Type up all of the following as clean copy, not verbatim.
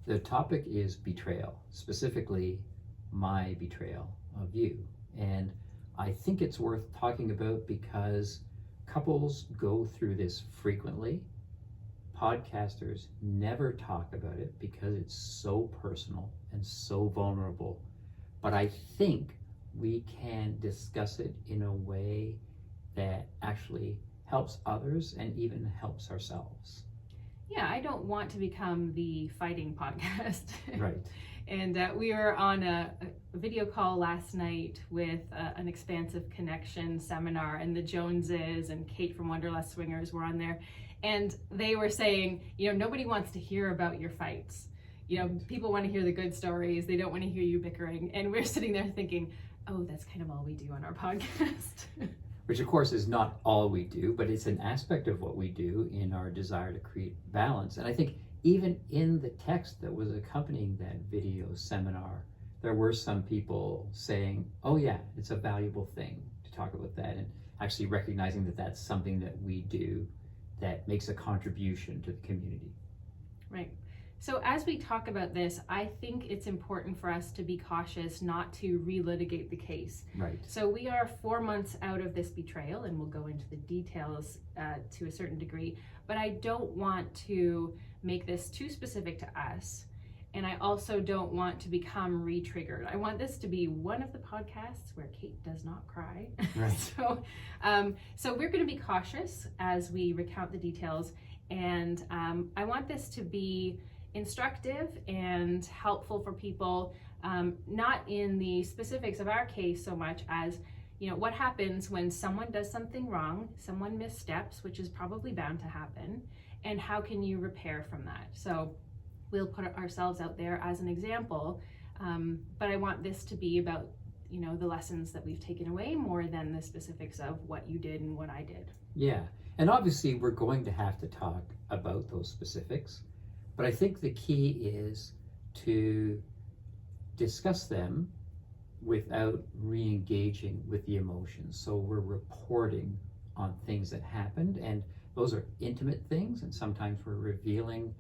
The topic is betrayal, specifically my betrayal of you. And I think it's worth talking about because couples go through this frequently. Podcasters never talk about it because it's so personal and so vulnerable. But I think we can discuss it in a way that actually helps others and even helps ourselves. Yeah, I don't want to become the fighting podcast. Right. And we were on a video call last night with an Expansive Connection seminar, and the Joneses and Kate from Wanderlust Swingers were on there. And they were saying, nobody wants to hear about your fights. People want to hear the good stories. They don't want to hear you bickering. And we're sitting there thinking, oh, that's kind of all we do on our podcast. Which of course is not all we do, but it's an aspect of what we do in our desire to create balance. And I think even in the text that was accompanying that video seminar, there were some people saying, oh yeah, it's a valuable thing to talk about that, and actually recognizing that that's something that we do that makes a contribution to the community. Right. So as we talk about this, I think it's important for us to be cautious not to relitigate the case. Right. So we are 4 months out of this betrayal, and we'll go into the details to a certain degree, but I don't want to make this too specific to us. And I also don't want to become re-triggered. I want this to be one of the podcasts where Kate does not cry. Right. So we're going to be cautious as we recount the details. And I want this to be instructive and helpful for people, not in the specifics of our case so much as, what happens when someone does something wrong, someone missteps, which is probably bound to happen, and how can you repair from that? So we'll put ourselves out there as an example, but I want this to be about, the lessons that we've taken away more than the specifics of what you did and what I did. Yeah, and obviously we're going to have to talk about those specifics, but I think the key is to discuss them without re-engaging with the emotions. So we're reporting on things that happened, and those are intimate things, and sometimes we're revealing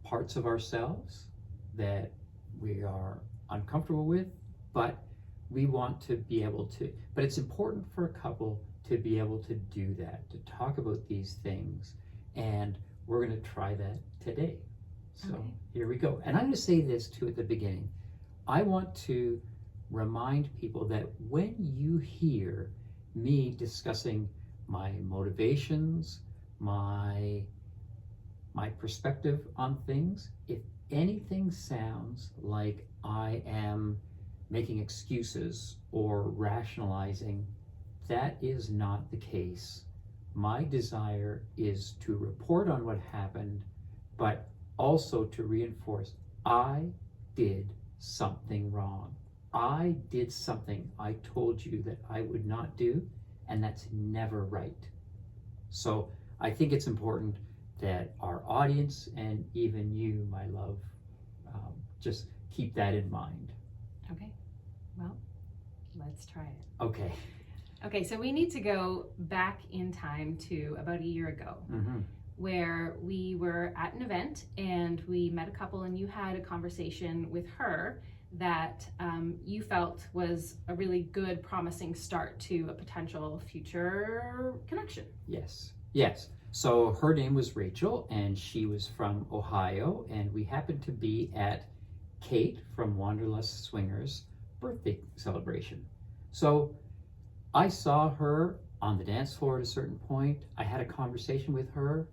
parts of ourselves that we are uncomfortable with, but we want to be able to, but it's important for a couple to be able to do that, to talk about these things, and we're going to try that today. So okay. Here we go. And I'm going to say this too at the beginning. I want to remind people that when you hear me discussing my motivations, my perspective on things, if anything sounds like I am making excuses or rationalizing, that is not the case. My desire is to report on what happened, but also to reinforce I did something wrong. I did something I told you that I would not do, and that's never right. So I think it's important that our audience and even you, my love, just keep that in mind. Okay, well, let's try it. Okay. Okay, so we need to go back in time to about a year ago, where we were at an event and we met a couple, and you had a conversation with her that you felt was a really good, promising start to a potential future connection. Yes. So her name was Rachel, and she was from Ohio, and we happened to be at Kate from Wanderlust Swingers' birthday celebration. So I saw her on the dance floor at a certain point. I had a conversation with her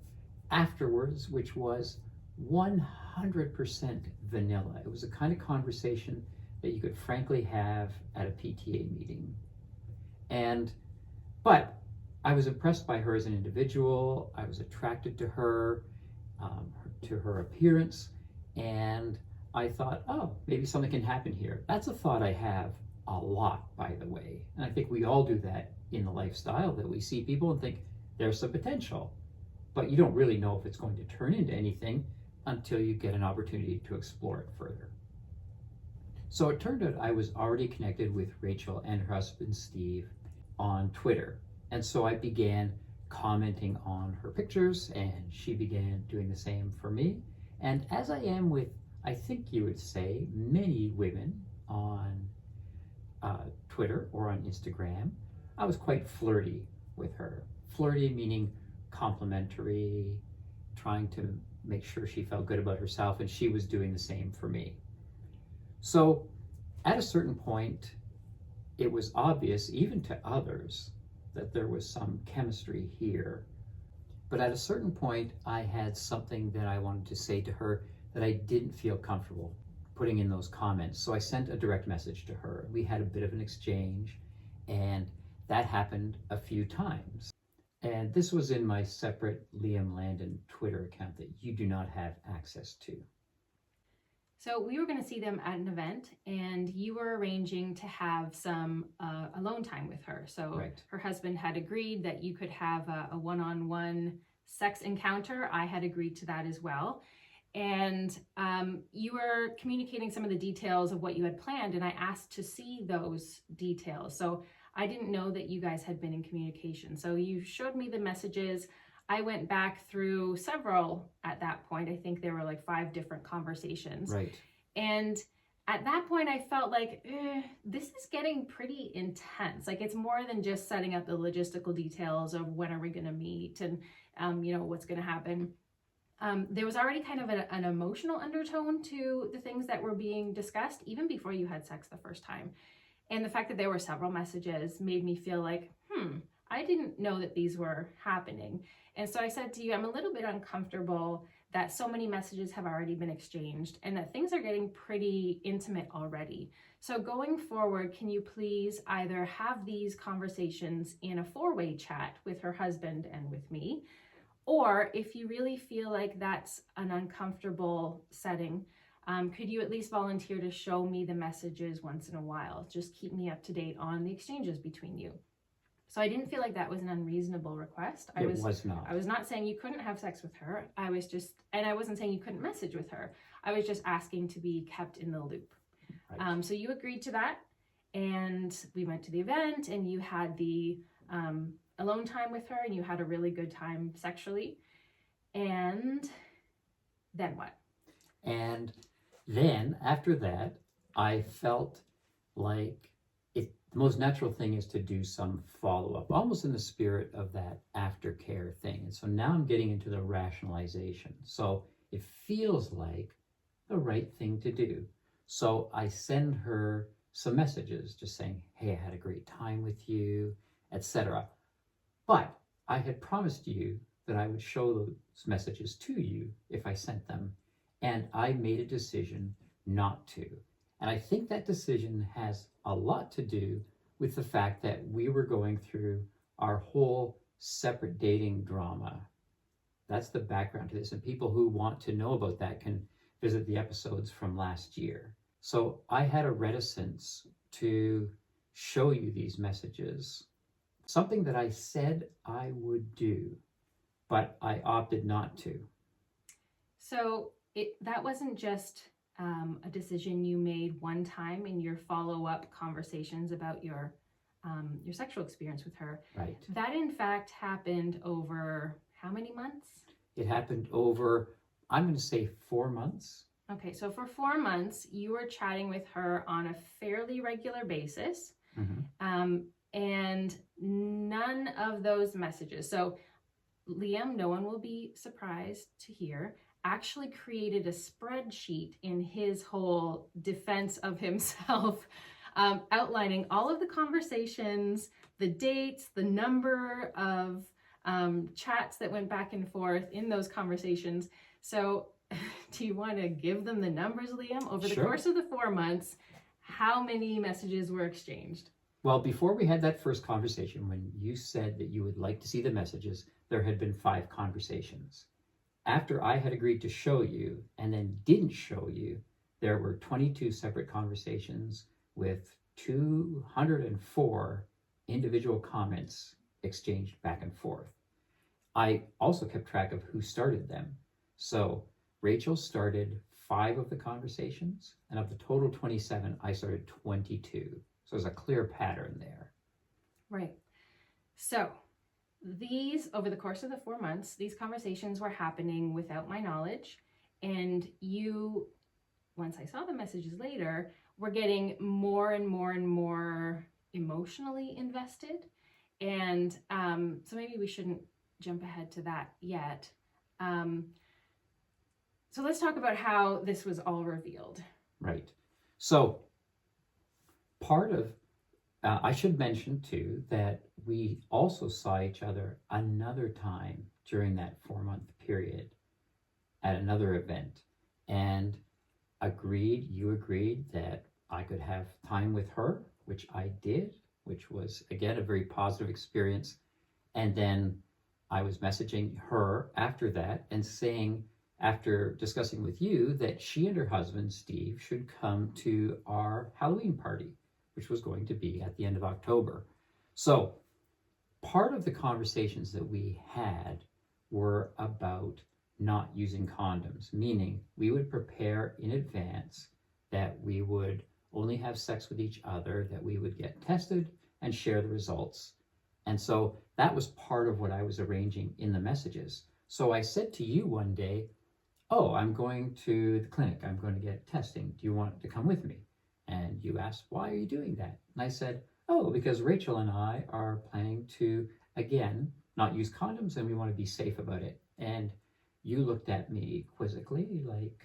afterwards, which was 100% vanilla. It was the kind of conversation that you could frankly have at a PTA meeting. But I was impressed by her as an individual. I was attracted to her appearance, and I thought, oh, maybe something can happen here. That's a thought I have a lot, by the way. And I think we all do that in the lifestyle, that we see people and think there's some potential, but you don't really know if it's going to turn into anything until you get an opportunity to explore it further. So it turned out I was already connected with Rachel and her husband, Steve, on Twitter. And so I began commenting on her pictures, and she began doing the same for me. And as I am with I think you would say many women on Twitter or on Instagram, I was quite flirty with her. Flirty meaning complimentary, trying to make sure she felt good about herself, and she was doing the same for me. So at a certain point, it was obvious, even to others, that there was some chemistry here. But at a certain point, I had something that I wanted to say to her that I didn't feel comfortable putting in those comments. So I sent a direct message to her. We had a bit of an exchange, and that happened a few times. And this was in my separate Liam Landon Twitter account that you do not have access to. So we were going to see them at an event, and you were arranging to have some alone time with her. So Right. Her husband had agreed that you could have a one-on-one sex encounter. I had agreed to that as well. And you were communicating some of the details of what you had planned, and I asked to see those details. So I didn't know that you guys had been in communication. So you showed me the messages. I went back through several at that point. I think there were like 5 different conversations. Right. And at that point, I felt like, this is getting pretty intense. Like, it's more than just setting up the logistical details of when are we going to meet and, what's going to happen. There was already kind of an emotional undertone to the things that were being discussed, even before you had sex the first time. And the fact that there were several messages made me feel like, I didn't know that these were happening. And so I said to you, I'm a little bit uncomfortable that so many messages have already been exchanged and that things are getting pretty intimate already. So going forward, can you please either have these conversations in a 4-way chat with her husband and with me, or if you really feel like that's an uncomfortable setting, could you at least volunteer to show me the messages once in a while? Just keep me up to date on the exchanges between you. So I didn't feel like that was an unreasonable request. It was not. I was not saying you couldn't have sex with her. I wasn't saying you couldn't message with her. I was just asking to be kept in the loop. Right. So you agreed to that, and we went to the event, and you had the alone time with her, and you had a really good time sexually. And then what? And then after that, I felt like the most natural thing is to do some follow-up, almost in the spirit of that aftercare thing. And so now I'm getting into the rationalization. So it feels like the right thing to do. So I send her some messages just saying, hey, I had a great time with you, etc. But I had promised you that I would show those messages to you if I sent them. And I made a decision not to. And I think that decision has a lot to do with the fact that we were going through our whole separate dating drama. That's the background to this. And people who want to know about that can visit the episodes from last year. So I had a reticence to show you these messages, something that I said I would do, but I opted not to. So that wasn't just a decision you made one time in your follow-up conversations about your sexual experience with her. Right. That in fact happened over how many months? It happened over, I'm going to say 4 months. Okay, so for 4 months, you were chatting with her on a fairly regular basis, and none of those messages. So Liam, no one will be surprised to hear, actually created a spreadsheet in his whole defense of himself, outlining all of the conversations, the dates, the number of chats that went back and forth in those conversations. So do you want to give them the numbers, Liam? Over the course of the 4 months, how many messages were exchanged? Well, before we had that first conversation, when you said that you would like to see the messages, there had been 5 conversations. After I had agreed to show you and then didn't show you, there were 22 separate conversations with 204 individual comments exchanged back and forth. I also kept track of who started them. So Rachel started 5 of the conversations, and of the total 27, I started 22. So there's a clear pattern there. Right. So these, over the course of the 4 months, these conversations were happening without my knowledge, and you once I saw the messages later, were getting more and more and more emotionally invested. And so maybe we shouldn't jump ahead to that yet. So let's talk about how this was all revealed. Right. So part of, I should mention too, that we also saw each other another time during that 4-month period at another event, and you agreed that I could have time with her, which I did, which was again a very positive experience. And then I was messaging her after that and saying, after discussing with you, that she and her husband Steve should come to our Halloween party, which was going to be at the end of October. So part of the conversations that we had were about not using condoms, meaning we would prepare in advance that we would only have sex with each other, that we would get tested and share the results. And so that was part of what I was arranging in the messages. So I said to you one day, oh, I'm going to the clinic, I'm going to get testing, do you want to come with me? And you asked, why are you doing that? And I said, oh, because Rachel and I are planning to, again, not use condoms, and we want to be safe about it. And you looked at me quizzically, like,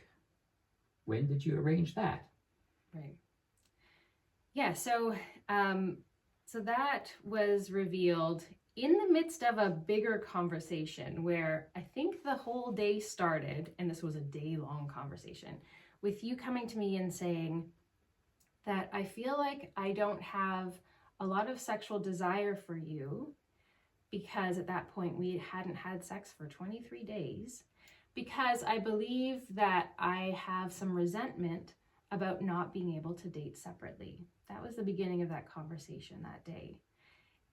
when did you arrange that? Right. Yeah, so that was revealed in the midst of a bigger conversation where I think the whole day started, and this was a day-long conversation, with you coming to me and saying that I feel like I don't have a lot of sexual desire for you, because at that point we hadn't had sex for 23 days, because I believe that I have some resentment about not being able to date separately. That was the beginning of that conversation that day.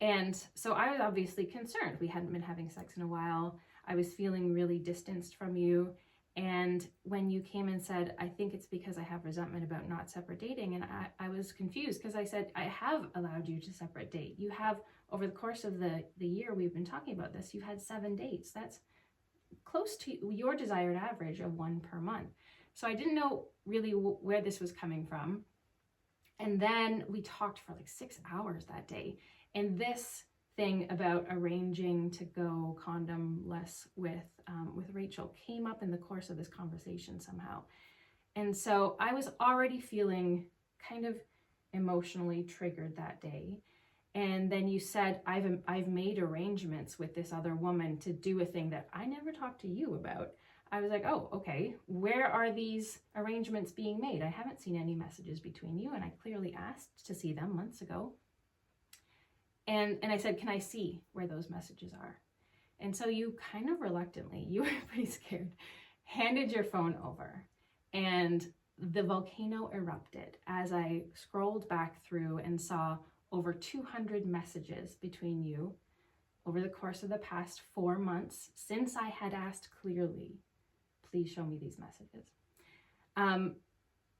And so I was obviously concerned. We hadn't been having sex in a while. I was feeling really distanced from you. And when you came and said, I think it's because I have resentment about not separate dating, and I was confused, because I said, I have allowed you to separate date. You have, over the course of the year we've been talking about this, you've had 7 dates. That's close to your desired average of 1 per month. So I didn't know really where this was coming from. And then we talked for like 6 hours that day. And this thing about arranging to go condom-less with Rachel came up in the course of this conversation somehow. And so I was already feeling kind of emotionally triggered that day. And then you said, I've made arrangements with this other woman to do a thing that I never talked to you about. I was like, oh, okay, where are these arrangements being made? I haven't seen any messages between you, and I clearly asked to see them months ago. And I said, can I see where those messages are? And so you kind of reluctantly, you were pretty scared, handed your phone over, and the volcano erupted as I scrolled back through and saw over 200 messages between you over the course of the past 4 months since I had asked clearly, please show me these messages.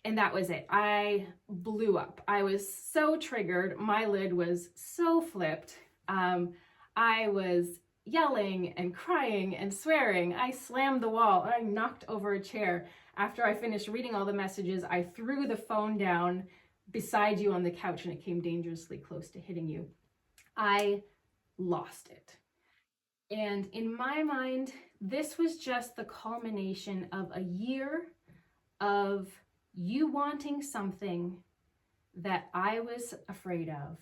And that was it. I blew up. I was so triggered. My lid was so flipped. I was yelling and crying and swearing. I slammed the wall. I knocked over a chair. After I finished reading all the messages, I threw the phone down beside you on the couch, and it came dangerously close to hitting you. I lost it. And in my mind, this was just the culmination of a year of you wanting something that I was afraid of,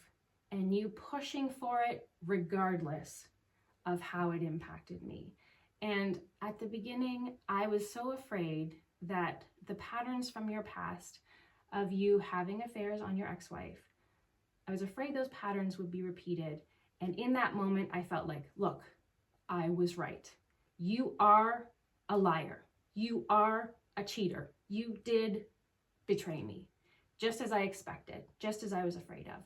and you pushing for it regardless of how it impacted me. And at the beginning, I was so afraid that the patterns from your past of you having affairs on your ex-wife, I was afraid those patterns would be repeated. And in that moment, I felt like, look, I was right. You are a liar. You are a cheater. You did betray me, just as I expected, just as I was afraid of.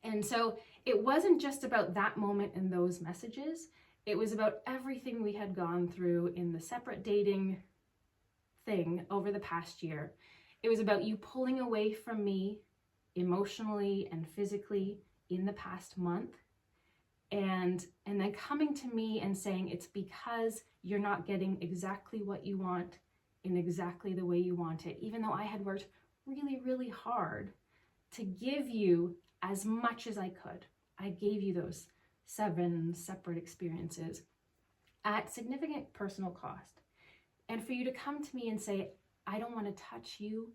And so it wasn't just about that moment and those messages. It was about everything we had gone through in the separate dating thing over the past year. It was about you pulling away from me emotionally and physically in the past month. And then coming to me and saying it's because you're not getting exactly what you want in exactly the way you want it, even though I had worked really, really hard to give you as much as I could. I gave you those 7 separate experiences at significant personal cost. And for you to come to me and say, I don't want to touch you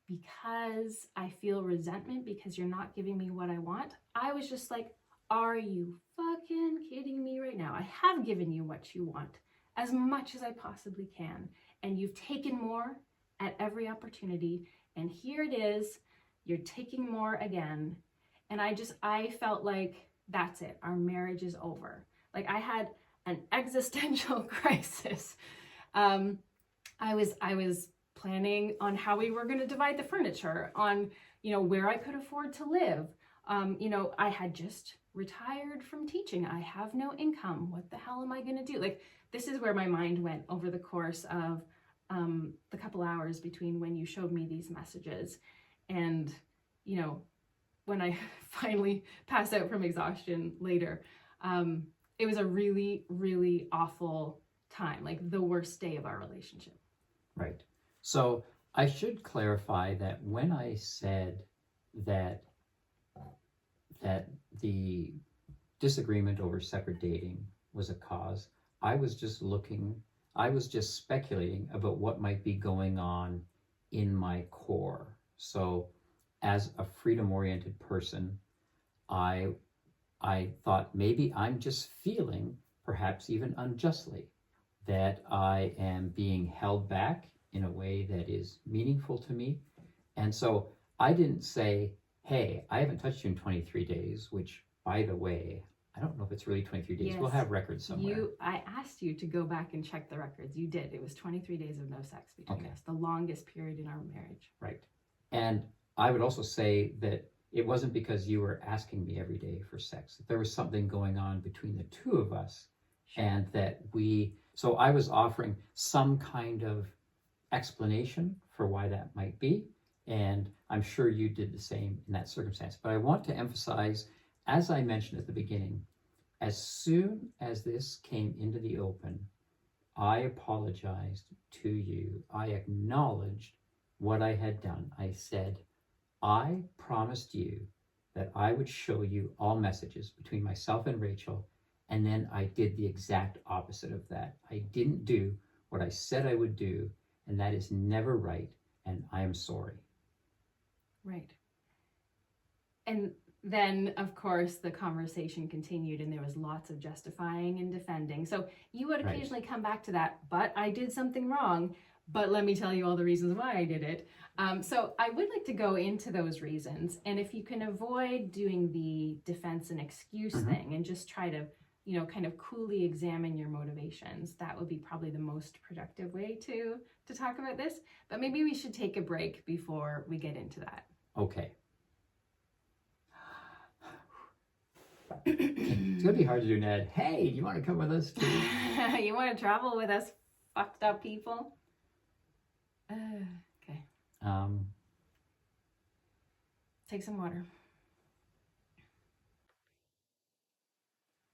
because I feel resentment because you're not giving me what I want. I was just like, are you fucking kidding me right now? I have given you what you want as much as I possibly can. And you've taken more at every opportunity. And here it is, you're taking more again. And I felt like that's it. Our marriage is over. Like I had an existential crisis. I was planning on how we were going to divide the furniture, on, where I could afford to live. I had just retired from teaching. I have no income. What the hell am I going to do? Like, this is where my mind went over the course of the couple hours between when you showed me these messages. And, when I finally passed out from exhaustion later, it was a really, really awful time, like the worst day of our relationship. Right. So I should clarify that when I said that the disagreement over separate dating was a cause, I was just speculating about what might be going on in my core. So as a freedom-oriented person, I thought maybe I'm just feeling, perhaps even unjustly, that I am being held back in a way that is meaningful to me. And so I didn't say, hey, I haven't touched you in 23 days, which, by the way, I don't know if it's really 23 days. Yes. We'll have records somewhere. I asked you to go back and check the records. You did. It was 23 days of no sex between us, the longest period in our marriage. Right. And I would also say that it wasn't because you were asking me every day for sex. There was something going on between the two of us. Sure. And that so I was offering some kind of explanation for why that might be. And I'm sure you did the same in that circumstance. But I want to emphasize, as I mentioned at the beginning, as soon as this came into the open, I apologized to you. I acknowledged what I had done. I said, I promised you that I would show you all messages between myself and Rachel, and then I did the exact opposite of that. I didn't do what I said I would do, and that is never right, and I am sorry. Right. And then, of course, the conversation continued, and there was lots of justifying and defending. So you would occasionally come back to that, but I did something wrong, but let me tell you all the reasons why I did it. So I would like to go into those reasons, and if you can avoid doing the defense and excuse thing and just try to, kind of coolly examine your motivations, that would be probably the most productive way to talk about this. But maybe we should take a break before we get into that. Okay. It's gonna be hard to do, Ned. Hey, do you want to come with us too? You want to travel with us fucked up people? Okay. Take some water.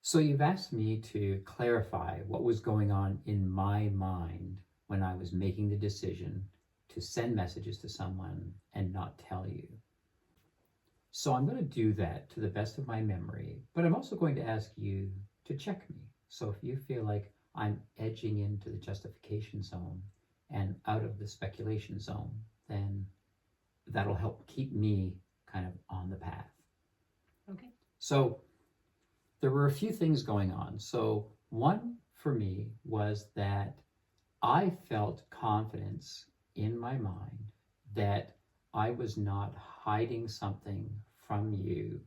So you've asked me to clarify what was going on in my mind when I was making the decision to send messages to someone and not tell you. So I'm going to do that to the best of my memory, but I'm also going to ask you to check me. So if you feel like I'm edging into the justification zone and out of the speculation zone, then that'll help keep me kind of on the path. Okay. So there were a few things going on. So one for me was that I felt confidence in my mind that I was not hiding something from you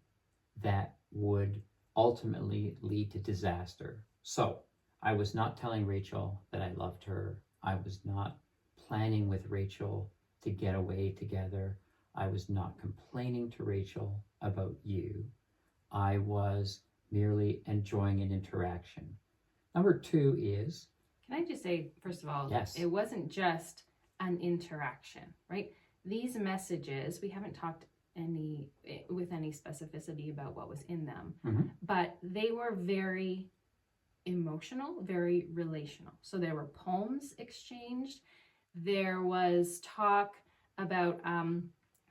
that would ultimately lead to disaster. So I was not telling Rachel that I loved her. I was not planning with Rachel to get away together. I was not complaining to Rachel about you. I was merely enjoying an interaction. Number 2 is... Can I just say, first of all, yes, it wasn't just an interaction, right? These messages, we haven't talked with any specificity about what was in them, but they were very emotional, very relational. So there were poems exchanged. There was talk about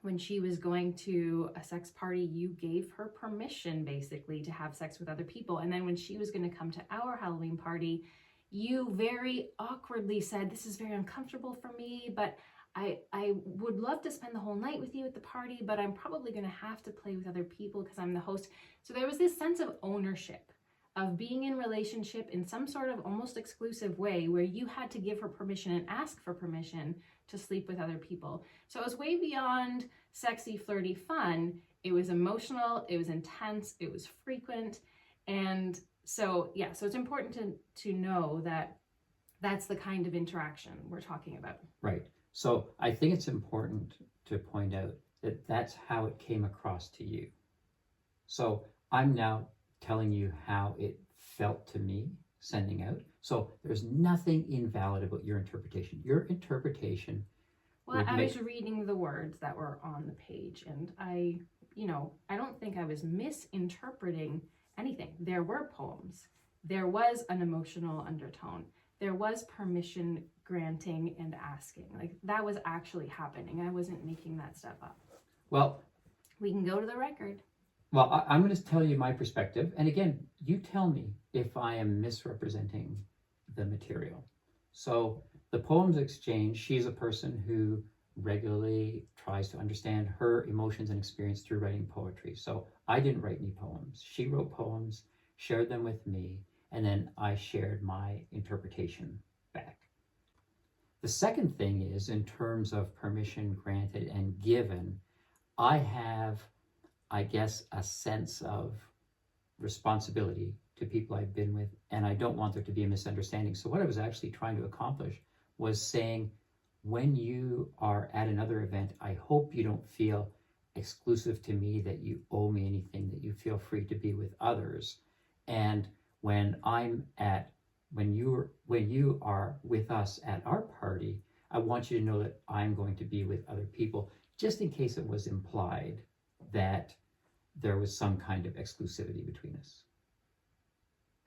when she was going to a sex party, you gave her permission basically to have sex with other people. And then when she was going to come to our Halloween party, you very awkwardly said, "This is very uncomfortable for me, but I would love to spend the whole night with you at the party, but I'm probably going to have to play with other people because I'm the host." So there was this sense of ownership of being in relationship in some sort of almost exclusive way where you had to give her permission and ask for permission to sleep with other people. So it was way beyond sexy, flirty fun. It was emotional, it was intense, it was frequent. And so, yeah, so it's important to know that that's the kind of interaction we're talking about. Right. So I think it's important to point out that that's how it came across to you. So I'm now telling you how it felt to me sending out. So there's nothing invalid about your interpretation. Your interpretation. Well, I was reading the words that were on the page, and I don't think I was misinterpreting anything. There were poems. There was an emotional undertone. There was permission granting and asking. Like, that was actually happening. I wasn't making that stuff up. Well, we can go to the record. Well, I'm going to tell you my perspective. And again, you tell me if I am misrepresenting the material. So the poems exchange, she's a person who regularly tries to understand her emotions and experience through writing poetry. So I didn't write any poems. She wrote poems, shared them with me, and then I shared my interpretation back. The second thing is, in terms of permission granted and given, I have, I guess, a sense of responsibility to people I've been with, and I don't want there to be a misunderstanding. So what I was actually trying to accomplish was saying, when you are at another event, I hope you don't feel exclusive to me, that you owe me anything, that you feel free to be with others. And when you are with us at our party, I want you to know that I'm going to be with other people, just in case it was implied that there was some kind of exclusivity between us.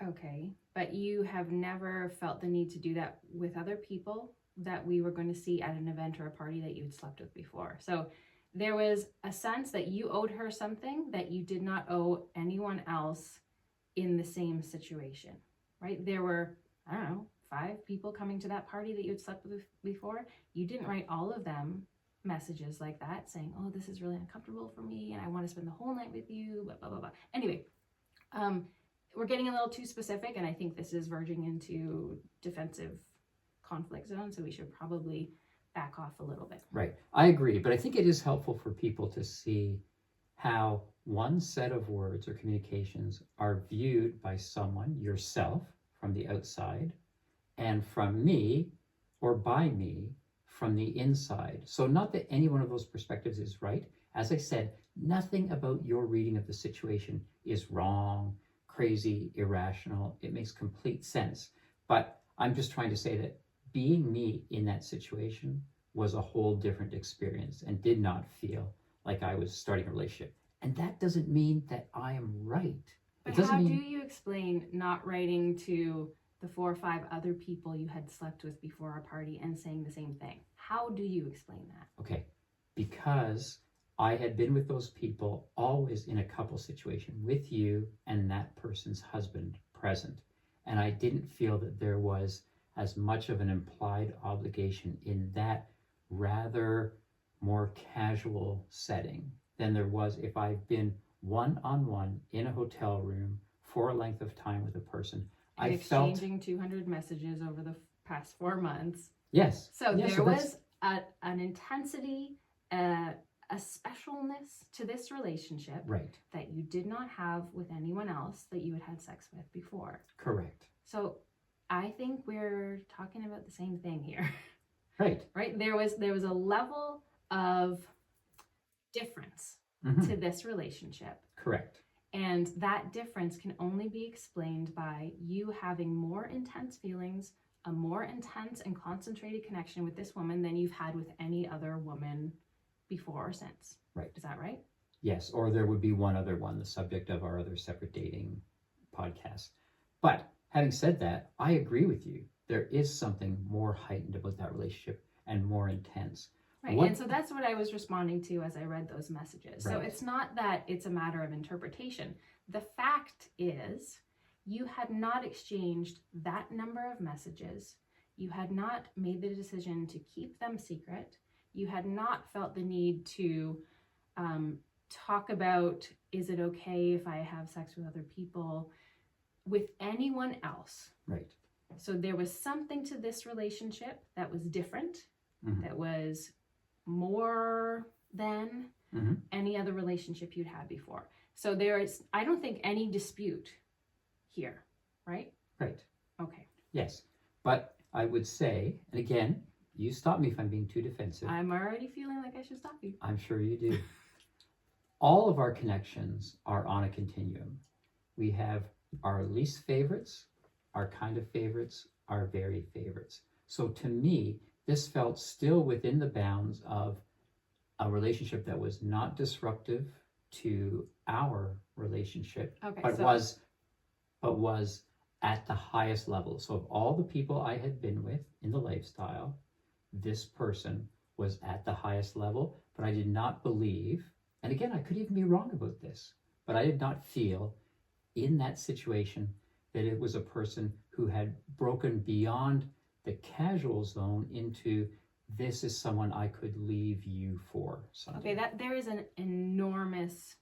Okay, but you have never felt the need to do that with other people that we were going to see at an event or a party that you'd slept with before. So there was a sense that you owed her something that you did not owe anyone else in the same situation, right? There were, 5 people coming to that party that you'd slept with before. You didn't write all of them messages like that saying, "Oh, this is really uncomfortable for me and I want to spend the whole night with you, blah, blah, blah, blah." Anyway, we're getting a little too specific, and I think this is verging into defensive conflict zone, so we should probably back off a little bit. Right, I agree, but I think it is helpful for people to see how one set of words or communications are viewed by someone, yourself, from the outside, and from me, or by me, from the inside. So not that any one of those perspectives is right. As I said, nothing about your reading of the situation is wrong, crazy, irrational. It makes complete sense. But I'm just trying to say that being me in that situation was a whole different experience and did not feel like I was starting a relationship. And that doesn't mean that I am right. But how do you explain not writing to the 4 or 5 other people you had slept with before our party and saying the same thing? How do you explain that? Okay, because I had been with those people always in a couple situation with you and that person's husband present. And I didn't feel that there was as much of an implied obligation in that rather more casual setting than there was if I've been one-on-one in a hotel room for a length of time with a person. And exchanging 200 messages over the past 4 months. Yes. So there was an intensity, a specialness to this relationship, right, that you did not have with anyone else that you had sex with before. Correct. So I think we're talking about the same thing here. Right. Right? There was a level of difference to this relationship. Correct. And that difference can only be explained by you having more intense feelings, a more intense and concentrated connection with this woman than you've had with any other woman before or since. Right. Is that right? Yes, or there would be one other one, the subject of our other separate dating podcast. But having said that, I agree with you. There is something more heightened about that relationship. and more intense. Right, and so that's what I was responding to as I read those messages. So it's not that it's a matter of interpretation. The fact is, you had not exchanged that number of messages. You had not made the decision to keep them secret. You had not felt the need to talk about, is it okay if I have sex with other people, with anyone else. Right. So there was something to this relationship that was different, that was more than any other relationship you'd had before. So there is, I don't think, any dispute here, right? Right. Okay. Yes. But I would say, and again, you stop me if I'm being too defensive. I'm already feeling like I should stop you. I'm sure you do. All of our connections are on a continuum. We have our least favorites, our kind of favorites, our very favorites. So to me, this felt still within the bounds of a relationship that was not disruptive to our relationship, but was at the highest level. So of all the people I had been with in the lifestyle, this person was at the highest level, but I did not believe, and again, I could even be wrong about this, but I did not feel in that situation that it was a person who had broken beyond the casual zone into, this is someone I could leave you for someday. Okay, that there is an enormous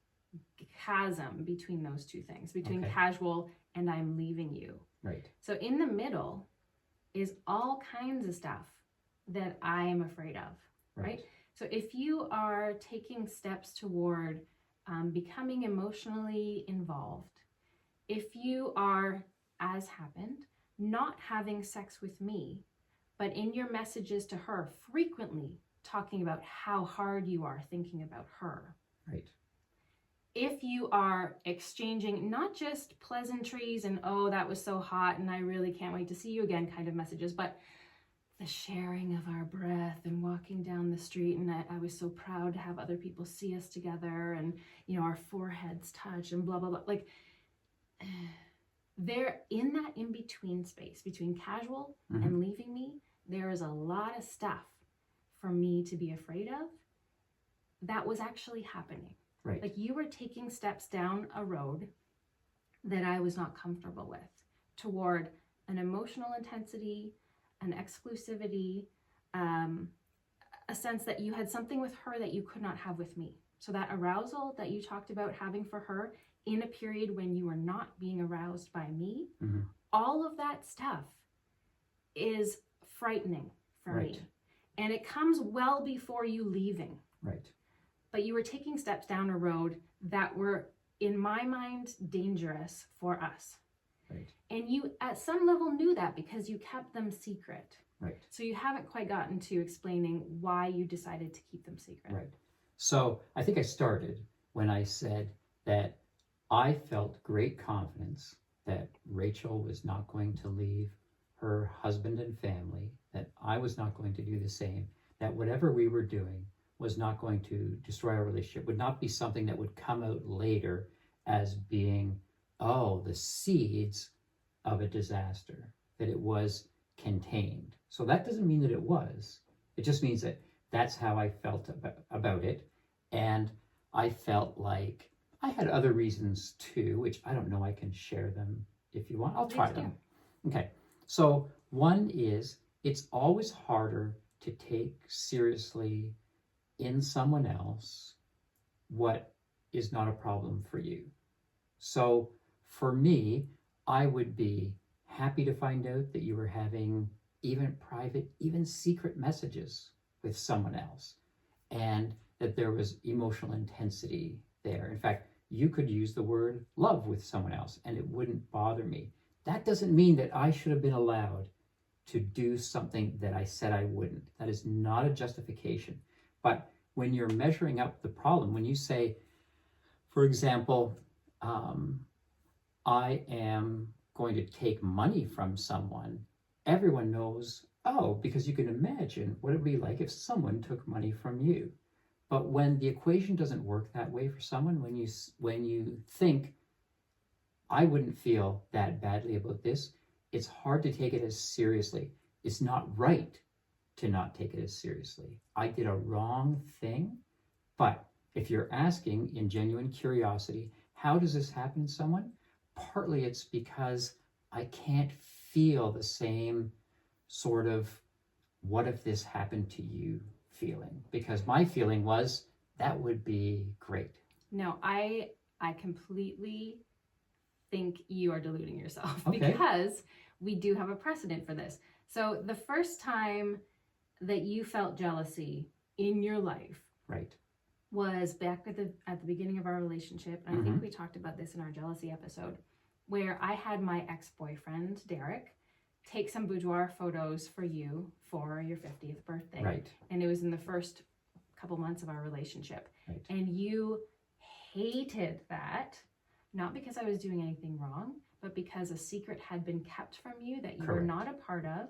chasm between those two things, between casual and I'm leaving you. Right. So in the middle is all kinds of stuff that I am afraid of, right? So if you are taking steps toward becoming emotionally involved, if you are, as happened, not having sex with me, but in your messages to her frequently talking about how hard you are thinking about her. Right. If you are exchanging not just pleasantries and, oh, that was so hot and I really can't wait to see you again kind of messages, but the sharing of our breath and walking down the street, and I was so proud to have other people see us together, and, you know, our foreheads touch and blah, blah, blah. Like, there, in that in-between space, between casual and leaving me, there is a lot of stuff for me to be afraid of that was actually happening. Right. Like, you were taking steps down a road that I was not comfortable with, toward an emotional intensity, an exclusivity, a sense that you had something with her that you could not have with me. So that arousal that you talked about having for her in a period when you were not being aroused by me, all of that stuff is frightening for me. And it comes well before you leaving. Right. But you were taking steps down a road that were, in my mind, dangerous for us. Right. And you, at some level, knew that because you kept them secret. Right. So you haven't quite gotten to explaining why you decided to keep them secret. Right. So I think I started when I said that I felt great confidence that Rachel was not going to leave her husband and family, that I was not going to do the same, that whatever we were doing was not going to destroy our relationship, would not be something that would come out later as being, oh, the seeds of a disaster, that it was contained. So that doesn't mean that it was. It just means that that's how I felt about it. And I felt like I had other reasons too, which I don't know, I can share them if you want. I'll try them. Okay. So one is, it's always harder to take seriously in someone else what is not a problem for you. So for me, I would be happy to find out that you were having even private, even secret messages with someone else, and that there was emotional intensity there. In fact, you could use the word love with someone else and it wouldn't bother me. That doesn't mean that I should have been allowed to do something that I said I wouldn't. That is not a justification. But when you're measuring up the problem, when you say, for example, I am going to take money from someone, everyone knows, oh, because you can imagine what it would be like if someone took money from you. But when the equation doesn't work that way for someone, when you think, I wouldn't feel that badly about this, it's hard to take it as seriously. It's not right to not take it as seriously. I did a wrong thing, but if you're asking in genuine curiosity, how does this happen to someone? Partly it's because I can't feel the same sort of what if this happened to you feeling, because my feeling was that would be great. No, I completely think you are deluding yourself Okay. because we do have a precedent for this. So the first time that you felt jealousy in your life Right. was back at the beginning of our relationship, and I think we talked about this in our jealousy episode, where I had my ex-boyfriend Derek take some boudoir photos for you for your 50th birthday. Right. And it was in the first couple months of our relationship. Right. And you hated that, not because I was doing anything wrong, but because a secret had been kept from you that you were Correct. not a part of.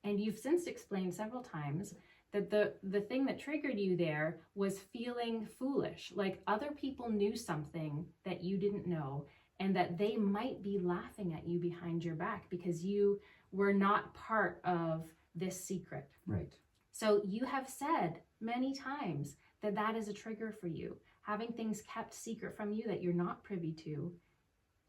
And you've since explained several times that the thing that triggered you there was feeling foolish, like other people knew something that you didn't know, and that they might be laughing at you behind your back because you were not part of this secret. Right. So you have said many times that that is a trigger for you. Having things kept secret from you that you're not privy to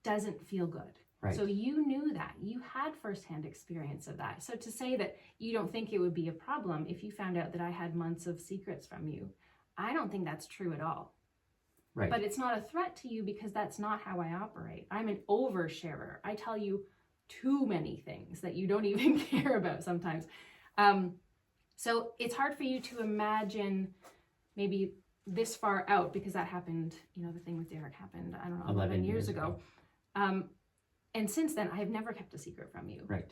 doesn't feel good. Right. So you knew that. You had firsthand experience of that. So to say that you don't think it would be a problem if you found out that I had months of secrets from you, I don't think that's true at all. Right. But it's not a threat to you because that's not how I operate. I'm an oversharer. I tell you too many things that you don't even care about sometimes. So it's hard for you to imagine maybe this far out because that happened, the thing with Derek happened, I don't know, 11 years ago. And since then, I have never kept a secret from you. Right.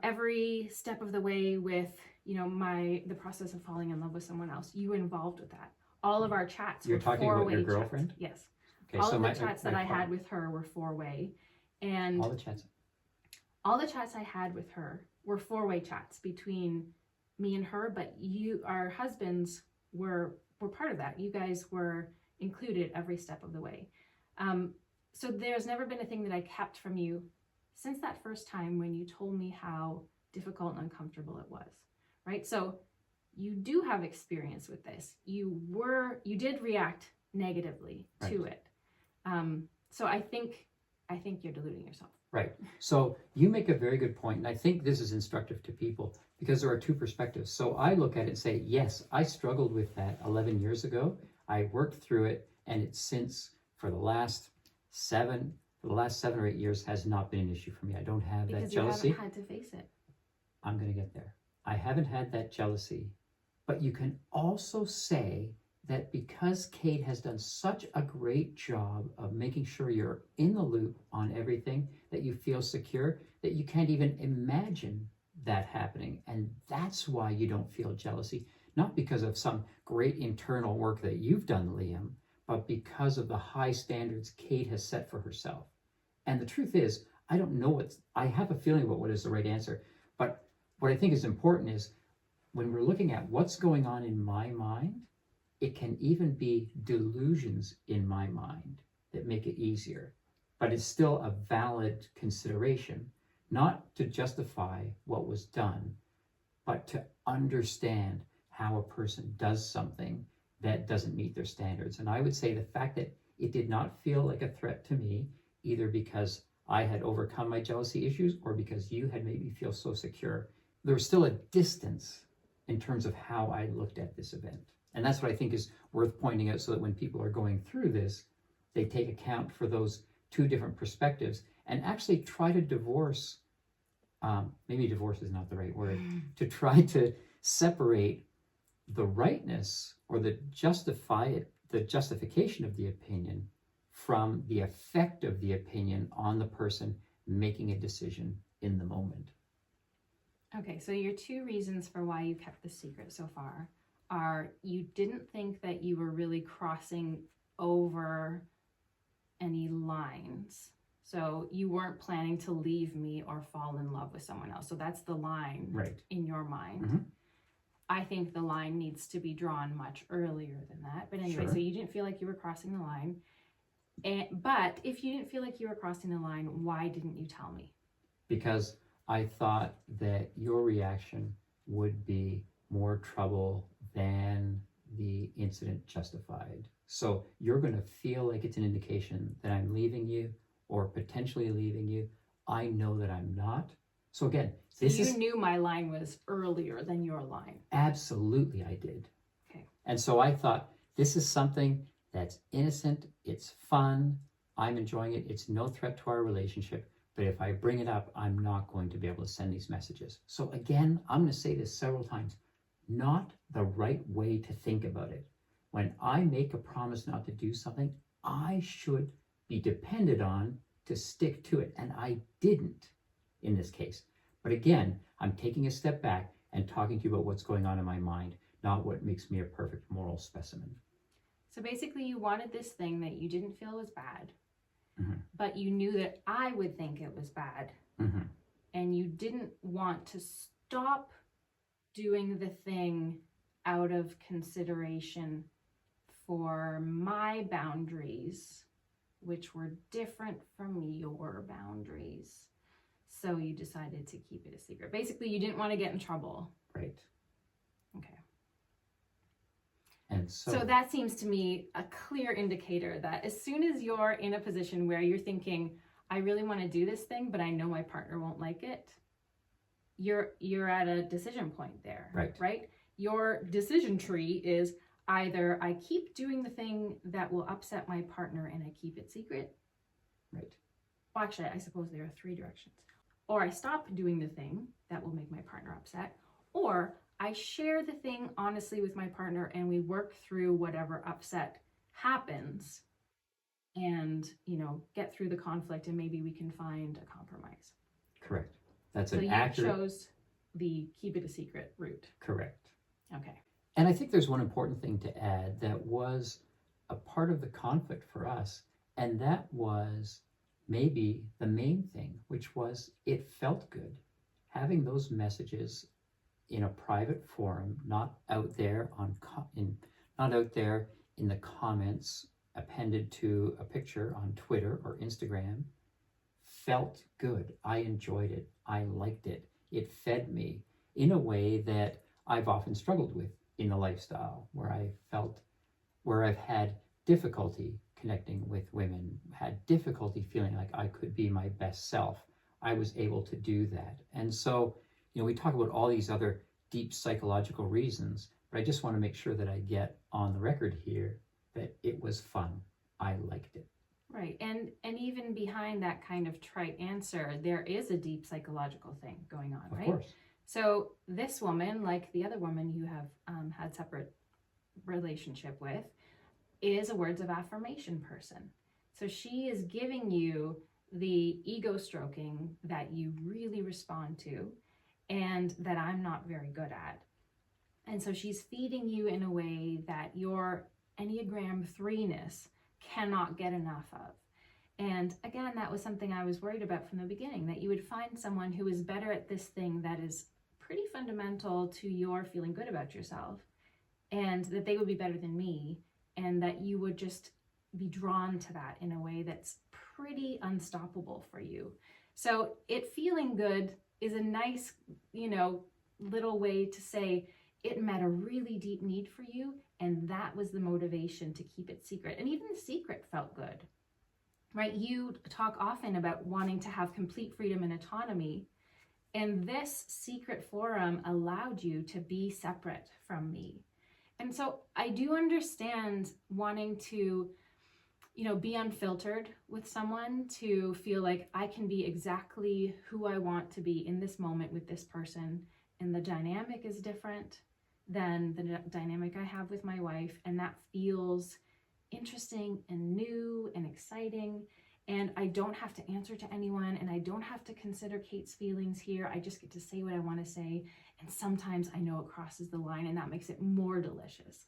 Every step of the way with, the process of falling in love with someone else, you were involved with that. All of our chats You're were talking four-way about your chats. girlfriend? Yes. Okay, All so of the chats that I partner- had with her were four-way. And all the chats. all the chats I had with her were four-way chats between me and her, but our husbands were part of that. You guys were included every step of the way. So there's never been a thing that I kept from you since that first time when you told me how difficult and uncomfortable it was, right? So you do have experience with this. You did react negatively to it. So I think you're deluding yourself. Right. So you make a very good point, and I think this is instructive to people because there are two perspectives. So I look at it and say, yes, I struggled with that 11 years ago. I worked through it, and it's since for the last 7 or 8 years has not been an issue for me. I don't have that jealousy. Because you haven't had to face it. I'm going to get there. I haven't had that jealousy, but you can also say that because Kate has done such a great job of making sure you're in the loop on everything, that you feel secure, that you can't even imagine that happening. And that's why you don't feel jealousy, not because of some great internal work that you've done, Liam, but because of the high standards Kate has set for herself. And the truth is, I don't know I have a feeling about what is the right answer, but what I think is important is when we're looking at what's going on in my mind, it can even be delusions in my mind that make it easier, but it's still a valid consideration, not to justify what was done, but to understand how a person does something that doesn't meet their standards. And I would say the fact that it did not feel like a threat to me, either because I had overcome my jealousy issues or because you had made me feel so secure, there was still a distance in terms of how I looked at this event. And that's what I think is worth pointing out so that when people are going through this, they take account for those two different perspectives and actually try to divorce, maybe divorce is not the right word, to try to separate the rightness or the justification of the opinion from the effect of the opinion on the person making a decision in the moment. Okay, so your two reasons for why you kept the secret so far are you didn't think that you were really crossing over any lines. So you weren't planning to leave me or fall in love with someone else. So that's the line Right. in your mind. Mm-hmm. I think the line needs to be drawn much earlier than that. But anyway, Sure. So you didn't feel like you were crossing the line. But if you didn't feel like you were crossing the line, why didn't you tell me? Because I thought that your reaction would be more trouble than the incident justified. So you're going to feel like it's an indication that I'm leaving you or potentially leaving you. I know that I'm not. So again, So you knew my line was earlier than your line. Absolutely I did. Okay. And so I thought, this is something that's innocent, it's fun, I'm enjoying it, it's no threat to our relationship, but if I bring it up, I'm not going to be able to send these messages. So again, I'm going to say this several times, not the right way to think about it. When I make a promise not to do something, I should be depended on to stick to it, and I didn't in this case. But again, I'm taking a step back and talking to you about what's going on in my mind, not what makes me a perfect moral specimen. So basically you wanted this thing that you didn't feel was bad, Mm-hmm. but you knew that I would think it was bad. Mm-hmm. And you didn't want to stop doing the thing out of consideration for my boundaries, which were different from your boundaries. So you decided to keep it a secret. Basically, you didn't want to get in trouble. Right. Okay. And So that seems to me a clear indicator that as soon as you're in a position where you're thinking, I really want to do this thing, but I know my partner won't like it, you're at a decision point there. Right? Your decision tree is either I keep doing the thing that will upset my partner and I keep it secret. Right. Well, actually, I suppose there are three directions. Or I stop doing the thing that will make my partner upset, or I share the thing honestly with my partner and we work through whatever upset happens and, get through the conflict and maybe we can find a compromise. Correct. That's so an you accurate... chose the keep it a secret route. Correct. Okay. And I think there's one important thing to add that was a part of the conflict for us, and that was maybe the main thing, which was it felt good having those messages in a private forum, not out there not out there in the comments appended to a picture on Twitter or Instagram. Felt good. I enjoyed it. I liked it. It fed me in a way that I've often struggled with in the lifestyle, where I've had difficulty connecting with women, had difficulty feeling like I could be my best self. I was able to do that. And so, we talk about all these other deep psychological reasons, but I just want to make sure that I get on the record here that it was fun. I liked it. Right. And even behind that kind of trite answer, there is a deep psychological thing going on, right? Of course. So this woman, like the other woman you have had separate relationship with, is a words of affirmation person. So she is giving you the ego stroking that you really respond to and that I'm not very good at. And so she's feeding you in a way that your Enneagram 3-ness cannot get enough of. And again, that was something I was worried about from the beginning, that you would find someone who is better at this thing that is pretty fundamental to your feeling good about yourself, and that they would be better than me, and that you would just be drawn to that in a way that's pretty unstoppable for you. So it feeling good is a nice, little way to say it met a really deep need for you, and that was the motivation to keep it secret. And even the secret felt good, right? You talk often about wanting to have complete freedom and autonomy, and this secret forum allowed you to be separate from me. And so I do understand wanting to, be unfiltered with someone, to feel like I can be exactly who I want to be in this moment with this person. And the dynamic is different than the dynamic I have with my wife. And that feels interesting and new and exciting. And I don't have to answer to anyone, and I don't have to consider Kate's feelings here. I just get to say what I want to say. And sometimes I know it crosses the line, and that makes it more delicious.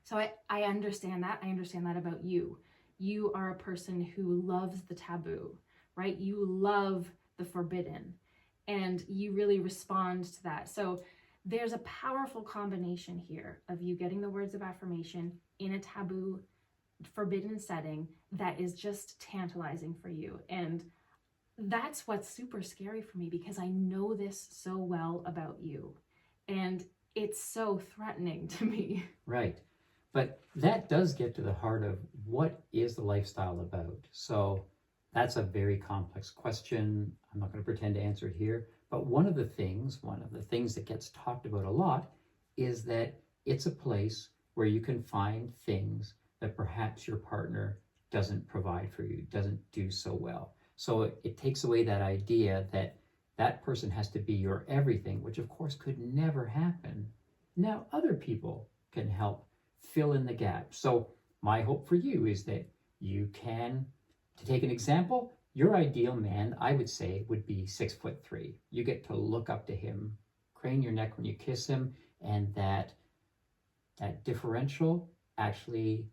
So I understand that. I understand that about you. You are a person who loves the taboo, right? You love the forbidden, and you really respond to that. So there's a powerful combination here of you getting the words of affirmation in a taboo, forbidden setting that is just tantalizing for you. And that's what's super scary for me, because I know this so well about you. And it's so threatening to me. Right. But that does get to the heart of what is the lifestyle about. So that's a very complex question. I'm not going to pretend to answer it here. But one of the things that gets talked about a lot is that it's a place where you can find things that perhaps your partner doesn't provide for you, doesn't do so well. So it takes away that idea that that person has to be your everything, which of course could never happen. Now, other people can help fill in the gap. So my hope for you is that you can, to take an example, your ideal man, I would say, would be 6'3". You get to look up to him, crane your neck when you kiss him, and that differential actually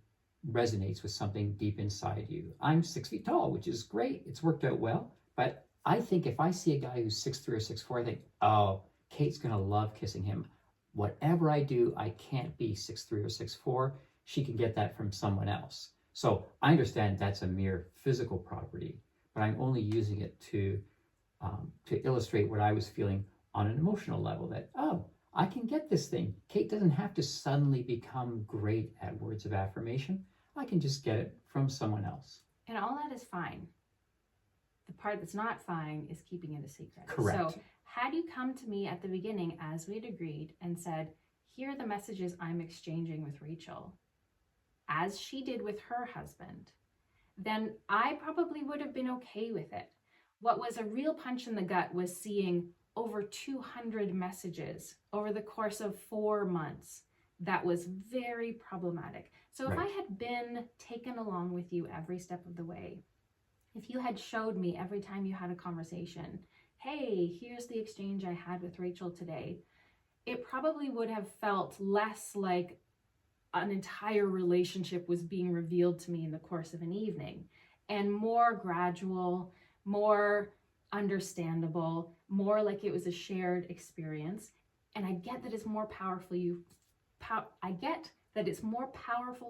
resonates with something deep inside you. I'm 6 feet tall, which is great. It's worked out well. But I think if I see a guy who's 6'3" or 6'4", I think, oh, Kate's going to love kissing him. Whatever I do, I can't be 6'3" or 6'4". She can get that from someone else. So I understand that's a mere physical property, but I'm only using it to illustrate what I was feeling on an emotional level, that, oh, I can get this thing. Kate doesn't have to suddenly become great at words of affirmation. I can just get it from someone else. And all that is fine. The part that's not fine is keeping it a secret. Correct. So had you come to me at the beginning, as we'd agreed, and said, here are the messages I'm exchanging with Rachel, as she did with her husband, then I probably would have been okay with it. What was a real punch in the gut was seeing over 200 messages over the course of 4 months. That was very problematic. So if Right. I had been taken along with you every step of the way, if you had showed me every time you had a conversation, hey, here's the exchange I had with Rachel today, it probably would have felt less like an entire relationship was being revealed to me in the course of an evening, and more gradual, more understandable, more like it was a shared experience. And I get that it's more powerful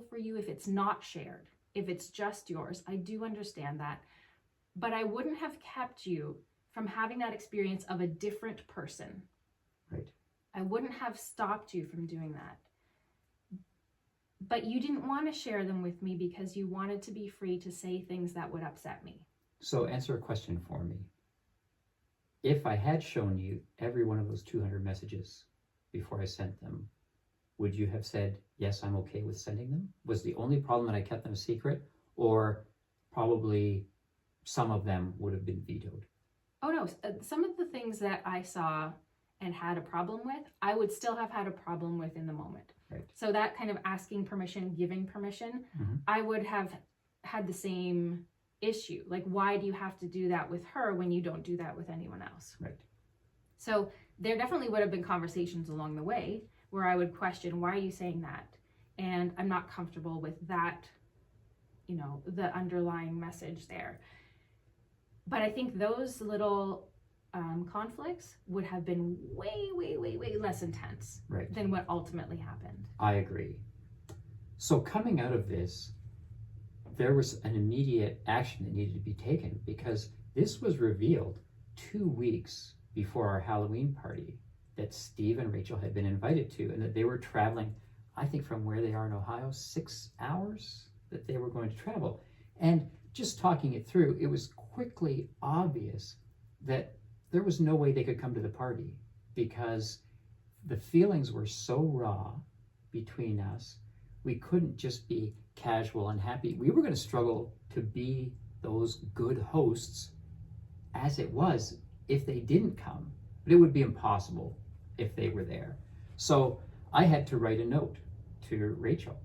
for you if it's not shared, if it's just yours. I do understand that. But I wouldn't have kept you from having that experience of a different person. Right. I wouldn't have stopped you from doing that. But you didn't want to share them with me because you wanted to be free to say things that would upset me. So answer a question for me. If I had shown you every one of those 200 messages before I sent them, would you have said, yes, I'm okay with sending them? Was the only problem that I kept them a secret? Or probably some of them would have been vetoed? Oh no, some of the things that I saw and had a problem with, I would still have had a problem with in the moment. Right. So that kind of asking permission, giving permission, Mm-hmm. I would have had the same issue. Like, why do you have to do that with her when you don't do that with anyone else? Right. So there definitely would have been conversations along the way where I would question, why are you saying that? And I'm not comfortable with that, the underlying message there. But I think those little conflicts would have been way, way, way, way less intense Right. than what ultimately happened. I agree. So coming out of this, there was an immediate action that needed to be taken, because this was revealed 2 weeks before our Halloween party that Steve and Rachel had been invited to, and that they were traveling, I think from where they are in Ohio, 6 hours that they were going to travel. And just talking it through, it was quickly obvious that there was no way they could come to the party, because the feelings were so raw between us. We couldn't just be casual and happy. We were going to struggle to be those good hosts as it was if they didn't come, but it would be impossible if they were there. So I had to write a note to Rachel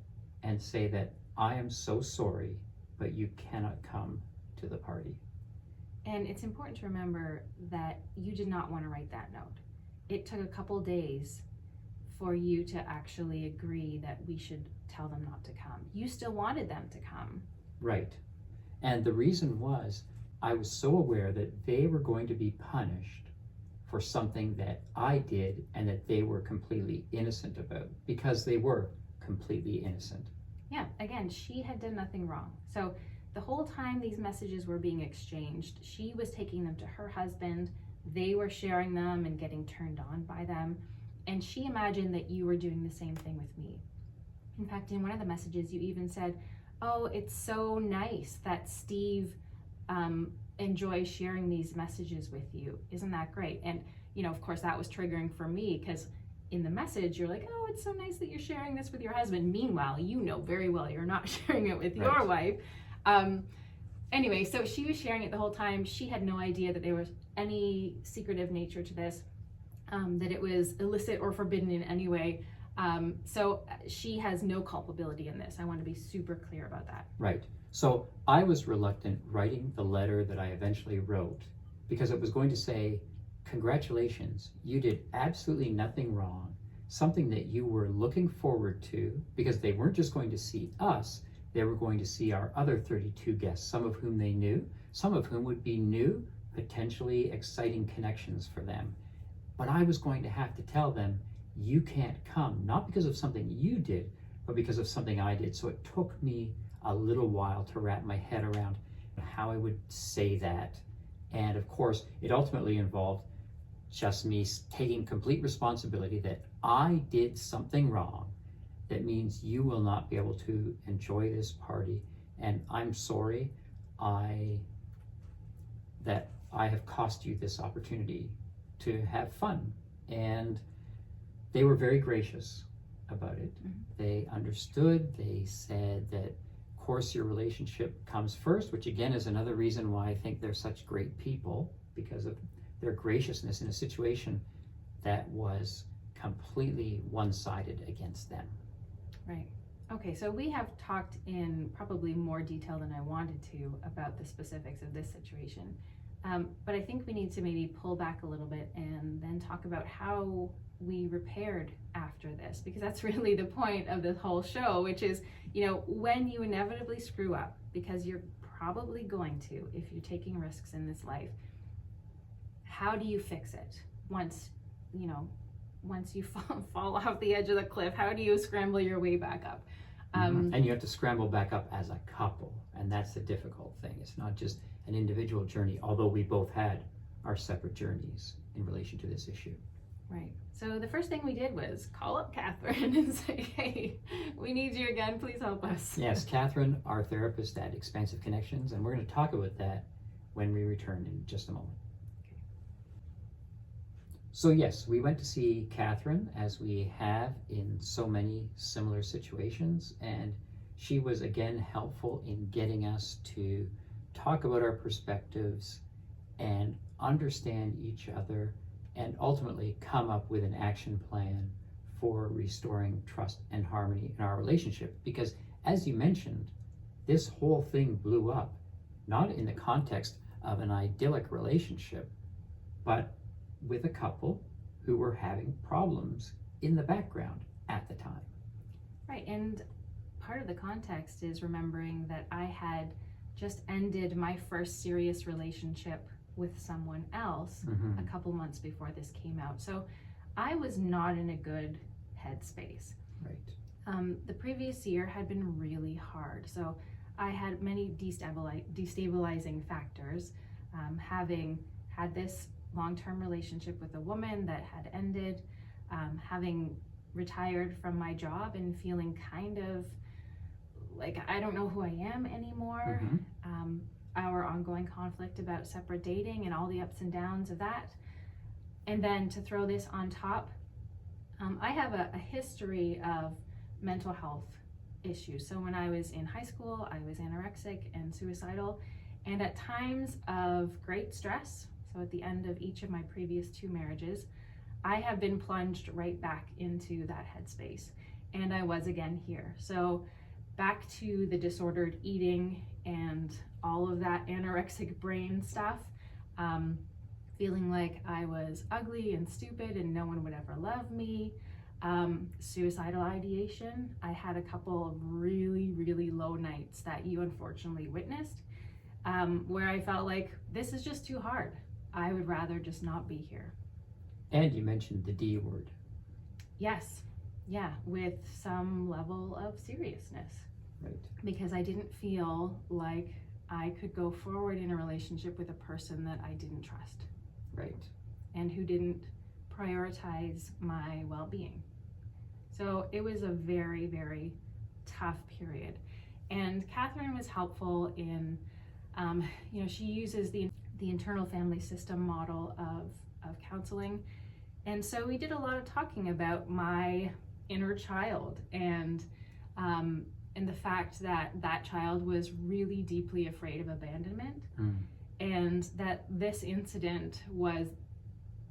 and say that I am so sorry, but you cannot come to the party. And it's important to remember that you did not want to write that note. It took a couple days for you to actually agree that we should tell them not to come. You still wanted them to come. Right. And the reason was, I was so aware that they were going to be punished for something that I did and that they were completely innocent about, because they were completely innocent. Yeah, again, she had done nothing wrong. So the whole time these messages were being exchanged, she was taking them to her husband. They were sharing them and getting turned on by them. And she imagined that you were doing the same thing with me. In fact, in one of the messages, you even said, oh, it's so nice that Steve enjoys sharing these messages with you. Isn't that great? And, you know, of course, that was triggering for me, because in the message, you're like, oh, it's so nice that you're sharing this with your husband. Meanwhile, you know very well you're not sharing it with your wife. Anyway, so she was sharing it the whole time. She had no idea that there was any secretive nature to this, that it was illicit or forbidden in any way. So she has no culpability in this. I want to be super clear about that. Right. So I was reluctant writing the letter that I eventually wrote, because it was going to say, congratulations, you did absolutely nothing wrong, something that you were looking forward to, because they weren't just going to see us, they were going to see our other 32 guests, some of whom they knew, some of whom would be new, potentially exciting connections for them. But I was going to have to tell them, you can't come, not because of something you did, but because of something I did. So it took me a little while to wrap my head around how I would say that. And of course, it ultimately involved just me taking complete responsibility that I did something wrong. That means you will not be able to enjoy this party. And I'm sorry that I have cost you this opportunity to have fun. And they were very gracious about it. Mm-hmm. They understood. They said that, of course, your relationship comes first, which again is another reason why I think they're such great people, because of their graciousness in a situation that was completely one-sided against them. Right. Okay, so we have talked in probably more detail than I wanted to about the specifics of this situation. But I think we need to maybe pull back a little bit and then talk about how we repaired after this, because that's really the point of this whole show, which is, you know, when you inevitably screw up, because you're probably going to if you're taking risks in this life, how do you fix it once you fall off the edge of the cliff? How do you scramble your way back up? And you have to scramble back up as a couple, and that's the difficult thing. It's not just an individual journey, although we both had our separate journeys in relation to this issue. Right. So the first thing we did was call up Catherine and say, hey, we need you again, please help us. Yes, Catherine, our therapist at Expansive Connections, and we're going to talk about that when we return in just a moment. Okay. So yes, we went to see Catherine, as we have in so many similar situations, and she was again helpful in getting us to talk about our perspectives and understand each other, and ultimately come up with an action plan for restoring trust and harmony in our relationship. Because as you mentioned, this whole thing blew up, not in the context of an idyllic relationship, but with a couple who were having problems in the background at the time. Right, and part of the context is remembering that I had just ended my first serious relationship with someone else a couple months before this came out. So I was not in a good headspace. Right. The previous year had been really hard. So I had many destabilizing factors. Having had this long-term relationship with a woman that had ended, having retired from my job and feeling kind of like I don't know who I am anymore. Our ongoing conflict about separate dating and all the ups and downs of that. And then to throw this on top, I have a history of mental health issues. So when I was in high school, I was anorexic and suicidal, and at times of great stress, so at the end of each of my previous 2 marriages, I have been plunged right back into that headspace. And I was again here. So back to the disordered eating and all of that anorexic brain stuff, feeling like I was ugly and stupid and no one would ever love me, suicidal ideation. I had a couple of really, really low nights that you unfortunately witnessed, where I felt like this is just too hard. I would rather just not be here. And you mentioned the D word. Yes, yeah, with some level of seriousness. Right. Because I didn't feel like I could go forward in a relationship with a person that I didn't trust. Right. And who didn't prioritize my well-being. So it was a very, very tough period. And Catherine was helpful in, she uses the internal family system model of counseling. And so we did a lot of talking about my inner child and the fact that that child was really deeply afraid of abandonment, and that this incident was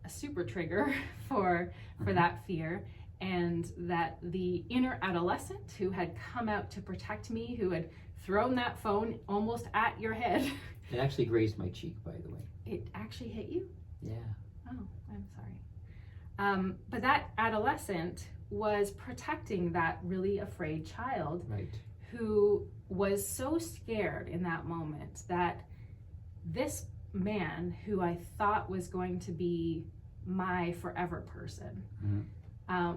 a super trigger for that fear, and that the inner adolescent who had come out to protect me, who had thrown that phone almost at your head. It actually grazed my cheek, by the way. It actually hit you? Yeah. Oh, I'm sorry. But that adolescent was protecting that really afraid child, Right. who was so scared in that moment that this man, who I thought was going to be my forever person,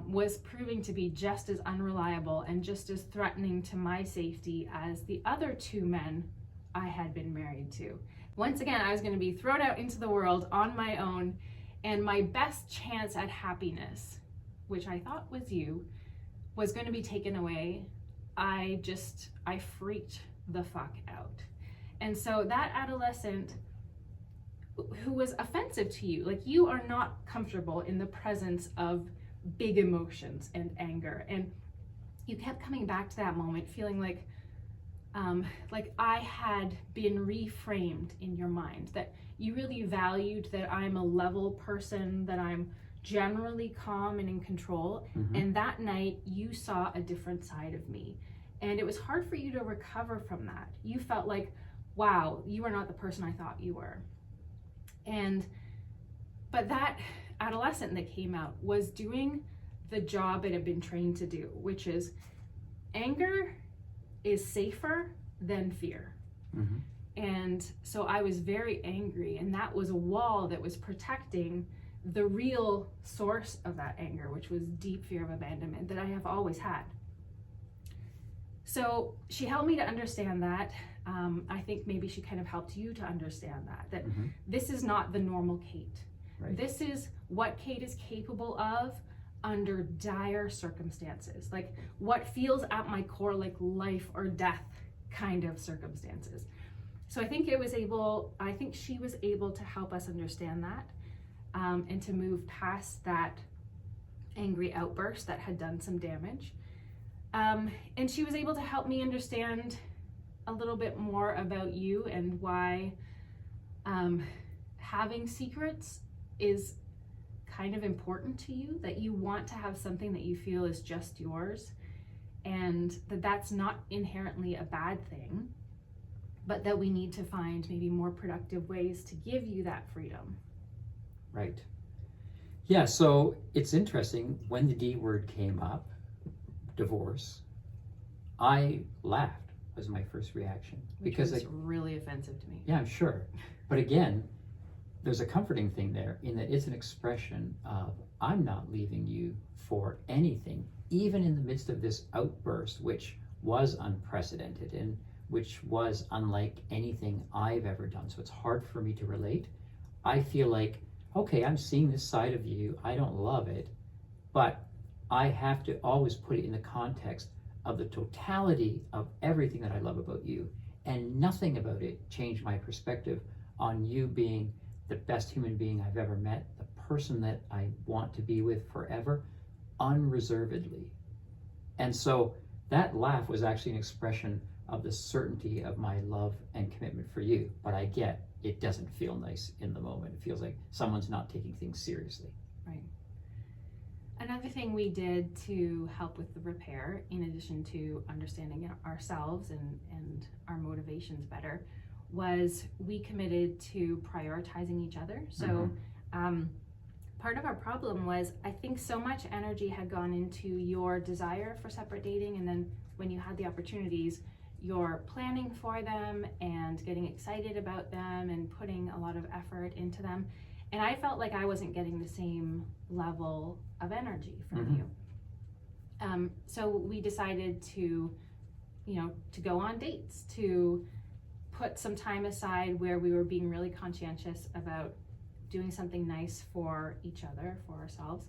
was proving to be just as unreliable and just as threatening to my safety as the other two men I had been married to. Once again, I was going to be thrown out into the world on my own, and my best chance at happiness, which I thought was you, was going to be taken away. I freaked the fuck out. And so that adolescent who was offensive to you, like, you are not comfortable in the presence of big emotions and anger, and you kept coming back to that moment feeling like I had been reframed in your mind, that you really valued that I'm a level person, that I'm generally calm and in control. And that night you saw a different side of me, and it was hard for you to recover from that. You felt like, wow, you are not the person I thought you were. But that adolescent that came out was doing the job it had been trained to do, which is anger is safer than fear. And so I was very angry, and that was a wall that was protecting the real source of that anger, which was deep fear of abandonment that I have always had. So she helped me to understand that. I think maybe she kind of helped you to understand that this is not the normal Kate. Right. This is what Kate is capable of under dire circumstances, like what feels at my core like life or death kind of circumstances. So I think she was able to help us understand that, and to move past that angry outburst that had done some damage. And she was able to help me understand a little bit more about you and why having secrets is kind of important to you, that you want to have something that you feel is just yours, and that that's not inherently a bad thing, but that we need to find maybe more productive ways to give you that freedom. Right. Yeah, so it's interesting, when the D word came up, divorce, I laughed was my first reaction. Because it's really offensive to me. Yeah, I'm sure. But again, there's a comforting thing there in that it's an expression of, I'm not leaving you for anything, even in the midst of this outburst, which was unprecedented and which was unlike anything I've ever done. So it's hard for me to relate. I feel like, okay, I'm seeing this side of you. I don't love it, but I have to always put it in the context of the totality of everything that I love about you. And nothing about it changed my perspective on you being the best human being I've ever met, the person that I want to be with forever, unreservedly. And so that laugh was actually an expression of the certainty of my love and commitment for you. But I get, it doesn't feel nice in the moment. It feels like someone's not taking things seriously. Right. Another thing we did to help with the repair, in addition to understanding ourselves and our motivations better, was we committed to prioritizing each other. So part of our problem was, I think so much energy had gone into your desire for separate dating, and then when you had the opportunities, you're planning for them and getting excited about them and putting a lot of effort into them. And I felt like I wasn't getting the same level of energy from you. So we decided to go on dates, to put some time aside where we were being really conscientious about doing something nice for each other, for ourselves.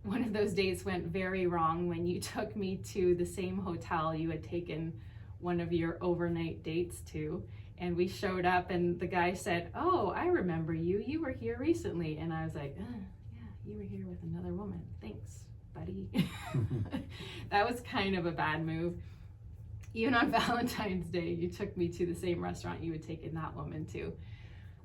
One of those dates went very wrong when you took me to the same hotel you had taken one of your overnight dates to. And we showed up and the guy said, "Oh, I remember you. You were here recently." And I was like, "Yeah, you were here with another woman. Thanks, buddy." That was kind of a bad move. Even on Valentine's Day, you took me to the same restaurant you had taken that woman to.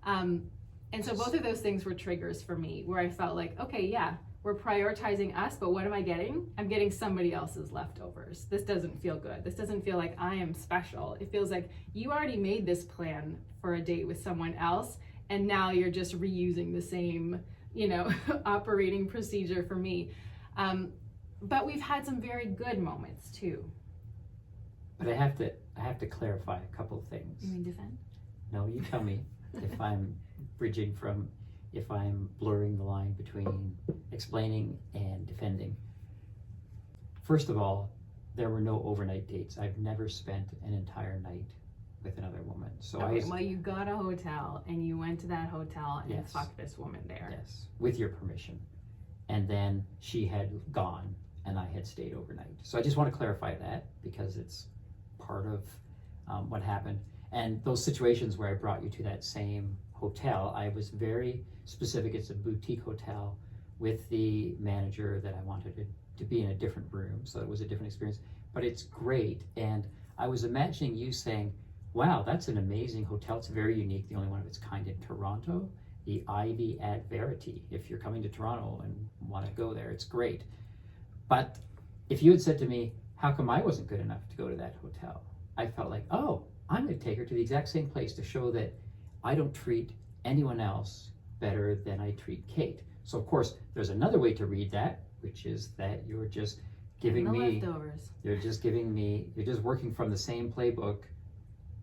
And so both of those things were triggers for me where I felt like, okay, yeah, we're prioritizing us, but what am I getting? I'm getting somebody else's leftovers. This doesn't feel good. This doesn't feel like I am special. It feels like you already made this plan for a date with someone else, and now you're just reusing the same, operating procedure for me. But we've had some very good moments too. But I have to clarify a couple of things. You mean defend? No, you tell me if I'm if I'm blurring the line between explaining and defending. First of all, there were no overnight dates. I've never spent an entire night with another woman. So okay, well, you got a hotel and you went to that hotel and yes, fucked this woman there. Yes, with your permission. And then she had gone and I had stayed overnight. So I just want to clarify that because it's part of what happened. And those situations where I brought you to that same hotel, I was very specific. It's a boutique hotel with the manager that I wanted to be in a different room. So it was a different experience, but it's great. And I was imagining you saying, "Wow, that's an amazing hotel. It's very unique, the only one of its kind in Toronto, the Ivy at Verity. If you're coming to Toronto and want to go there, it's great." But if you had said to me, "How come I wasn't good enough to go to that hotel?" I felt like, oh, I'm going to take her to the exact same place to show that I don't treat anyone else better than I treat Kate. So of course, there's another way to read that, which is that you're just giving me leftovers. You're just working from the same playbook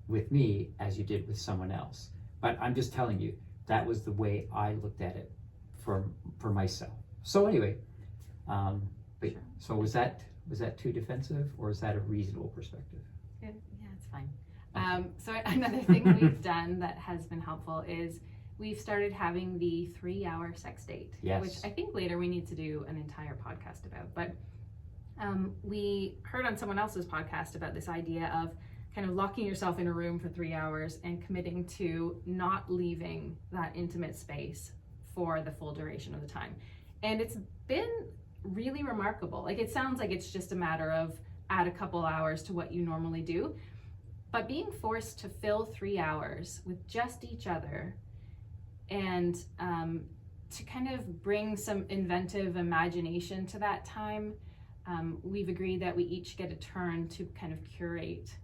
with me as you did with someone else. But I'm just telling you, that was the way I looked at it for myself. So anyway, but, sure. So was that too defensive, or is that a reasonable perspective? Yeah, it's fine. So another thing we've done that has been helpful is we've started having the 3-hour sex date, yes, which I think later we need to do an entire podcast about. But we heard on someone else's podcast about this idea of kind of locking yourself in a room for 3 hours and committing to not leaving that intimate space for the full duration of the time. And it's been really remarkable. Like, it sounds like it's just a matter of add a couple hours to what you normally do, but being forced to fill 3 hours with just each other and to kind of bring some inventive imagination to that time, we've agreed that we each get a turn to kind of curate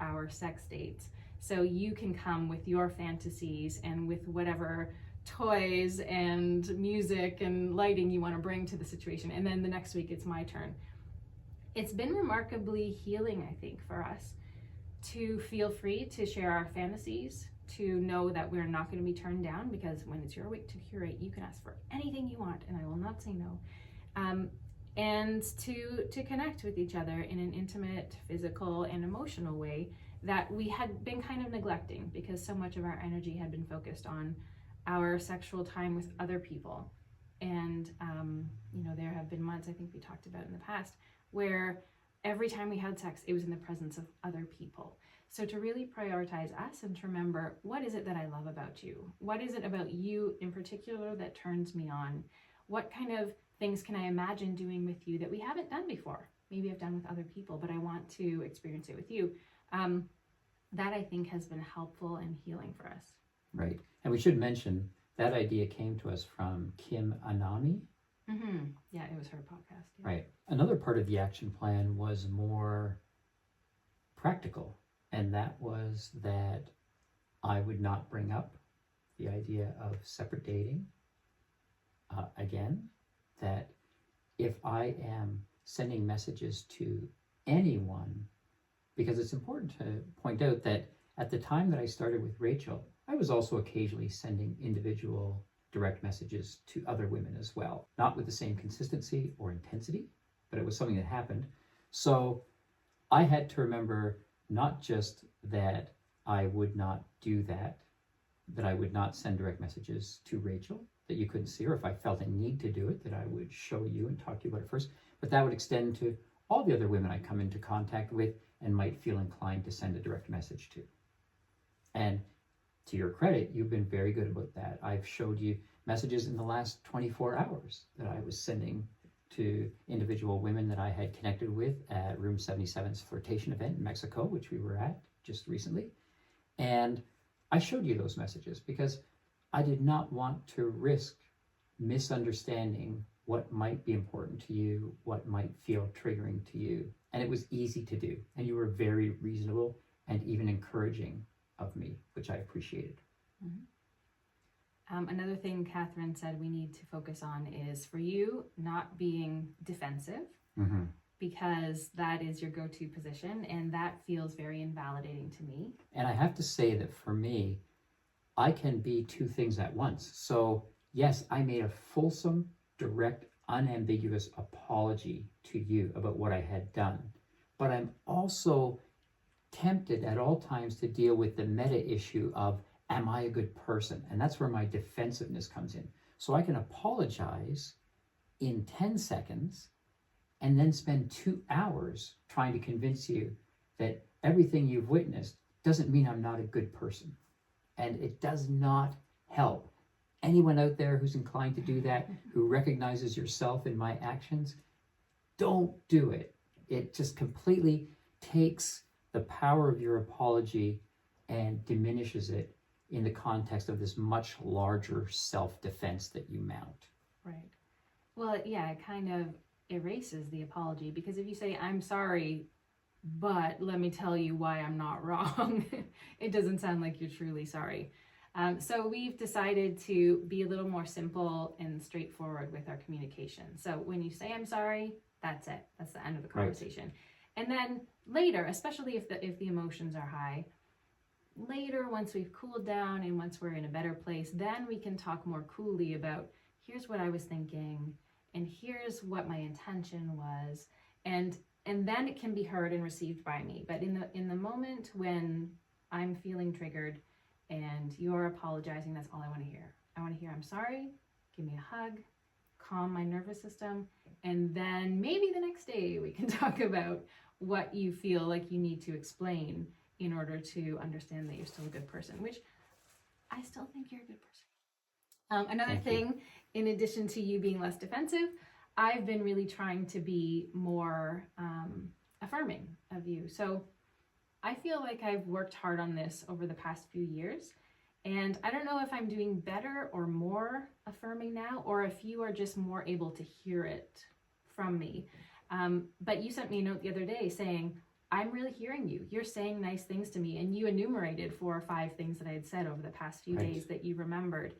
our sex dates. So you can come with your fantasies and with whatever toys and music and lighting you want to bring to the situation. And then the next week it's my turn. It's been remarkably healing, I think, for us to feel free to share our fantasies, to know that we're not going to be turned down, because when it's your week to curate, you can ask for anything you want and I will not say no. And to connect with each other in an intimate, physical, and emotional way that we had been kind of neglecting because so much of our energy had been focused on our sexual time with other people. And, there have been months, I think we talked about in the past, where every time we had sex, it was in the presence of other people. So to really prioritize us and to remember, what is it that I love about you? What is it about you in particular that turns me on? What kind of things can I imagine doing with you that we haven't done before? Maybe I've done with other people, but I want to experience it with you. That I think has been helpful and healing for us. Right. And we should mention that idea came to us from Kim Anami. Mm-hmm. Yeah, it was her podcast. Yeah. Right. Another part of the action plan was more practical, and that was that I would not bring up the idea of separate dating again, that if I am sending messages to anyone, because it's important to point out that at the time that I started with Rachel, I was also occasionally sending individual direct messages to other women as well, not with the same consistency or intensity, but it was something that happened. So I had to remember not just that I would not do that that I would not send direct messages to Rachel that you couldn't see, or if I felt a need to do it, that I would show you and talk to you about it first. But that would extend to all the other women I come into contact with and might feel inclined to send a direct message to. And to your credit, you've been very good about that. I've showed you messages in the last 24 hours that I was sending to individual women that I had connected with at Room 77's flirtation event in Mexico, which we were at just recently. And I showed you those messages because I did not want to risk misunderstanding what might be important to you, what might feel triggering to you. And it was easy to do. And you were very reasonable and even encouraging of me, which I appreciated. Mm-hmm. Another thing Catherine said we need to focus on is for you not being defensive, Mm-hmm. because that is your go-to position, and that feels very invalidating to me. And I have to say that for me, I can be two things at once. So yes, I made a fulsome, direct, unambiguous apology to you about what I had done. But I'm also tempted at all times to deal with the meta issue of, am I a good person? And that's where my defensiveness comes in. So I can apologize in 10 seconds and then spend 2 hours trying to convince you that everything you've witnessed doesn't mean I'm not a good person. And it does not help. Anyone out there who's inclined to do that, who recognizes yourself in my actions, don't do it. It just completely takes the power of your apology and diminishes it in the context of this much larger self-defense that you mount. Right. Well, yeah, it kind of erases the apology, because if you say, I'm sorry, but let me tell you why I'm not wrong, it doesn't sound like you're truly sorry. So we've decided to be a little more simple and straightforward with our communication. So when you say I'm sorry, that's it. That's the end of the conversation. Right. And then later, especially if the emotions are high, later, once we've cooled down and once we're in a better place, then we can talk more coolly about, here's what I was thinking, and here's what my intention was, and then it can be heard and received by me. But in the moment when I'm feeling triggered and you're apologizing, that's all I want to hear. I want to hear, I'm sorry, give me a hug, calm my nervous system, and then maybe the next day we can talk about what you feel like you need to explain in order to understand that you're still a good person, which I still think you're a good person. Another thing, in addition to you being less defensive, I've been really trying to be more affirming of you. So I feel like I've worked hard on this over the past few years, and I don't know if I'm doing better or more affirming now, or if you are just more able to hear it from me. But you sent me a note the other day saying, I'm really hearing you. You're saying nice things to me, and you enumerated 4 or 5 things that I had said over the past few days that you remembered.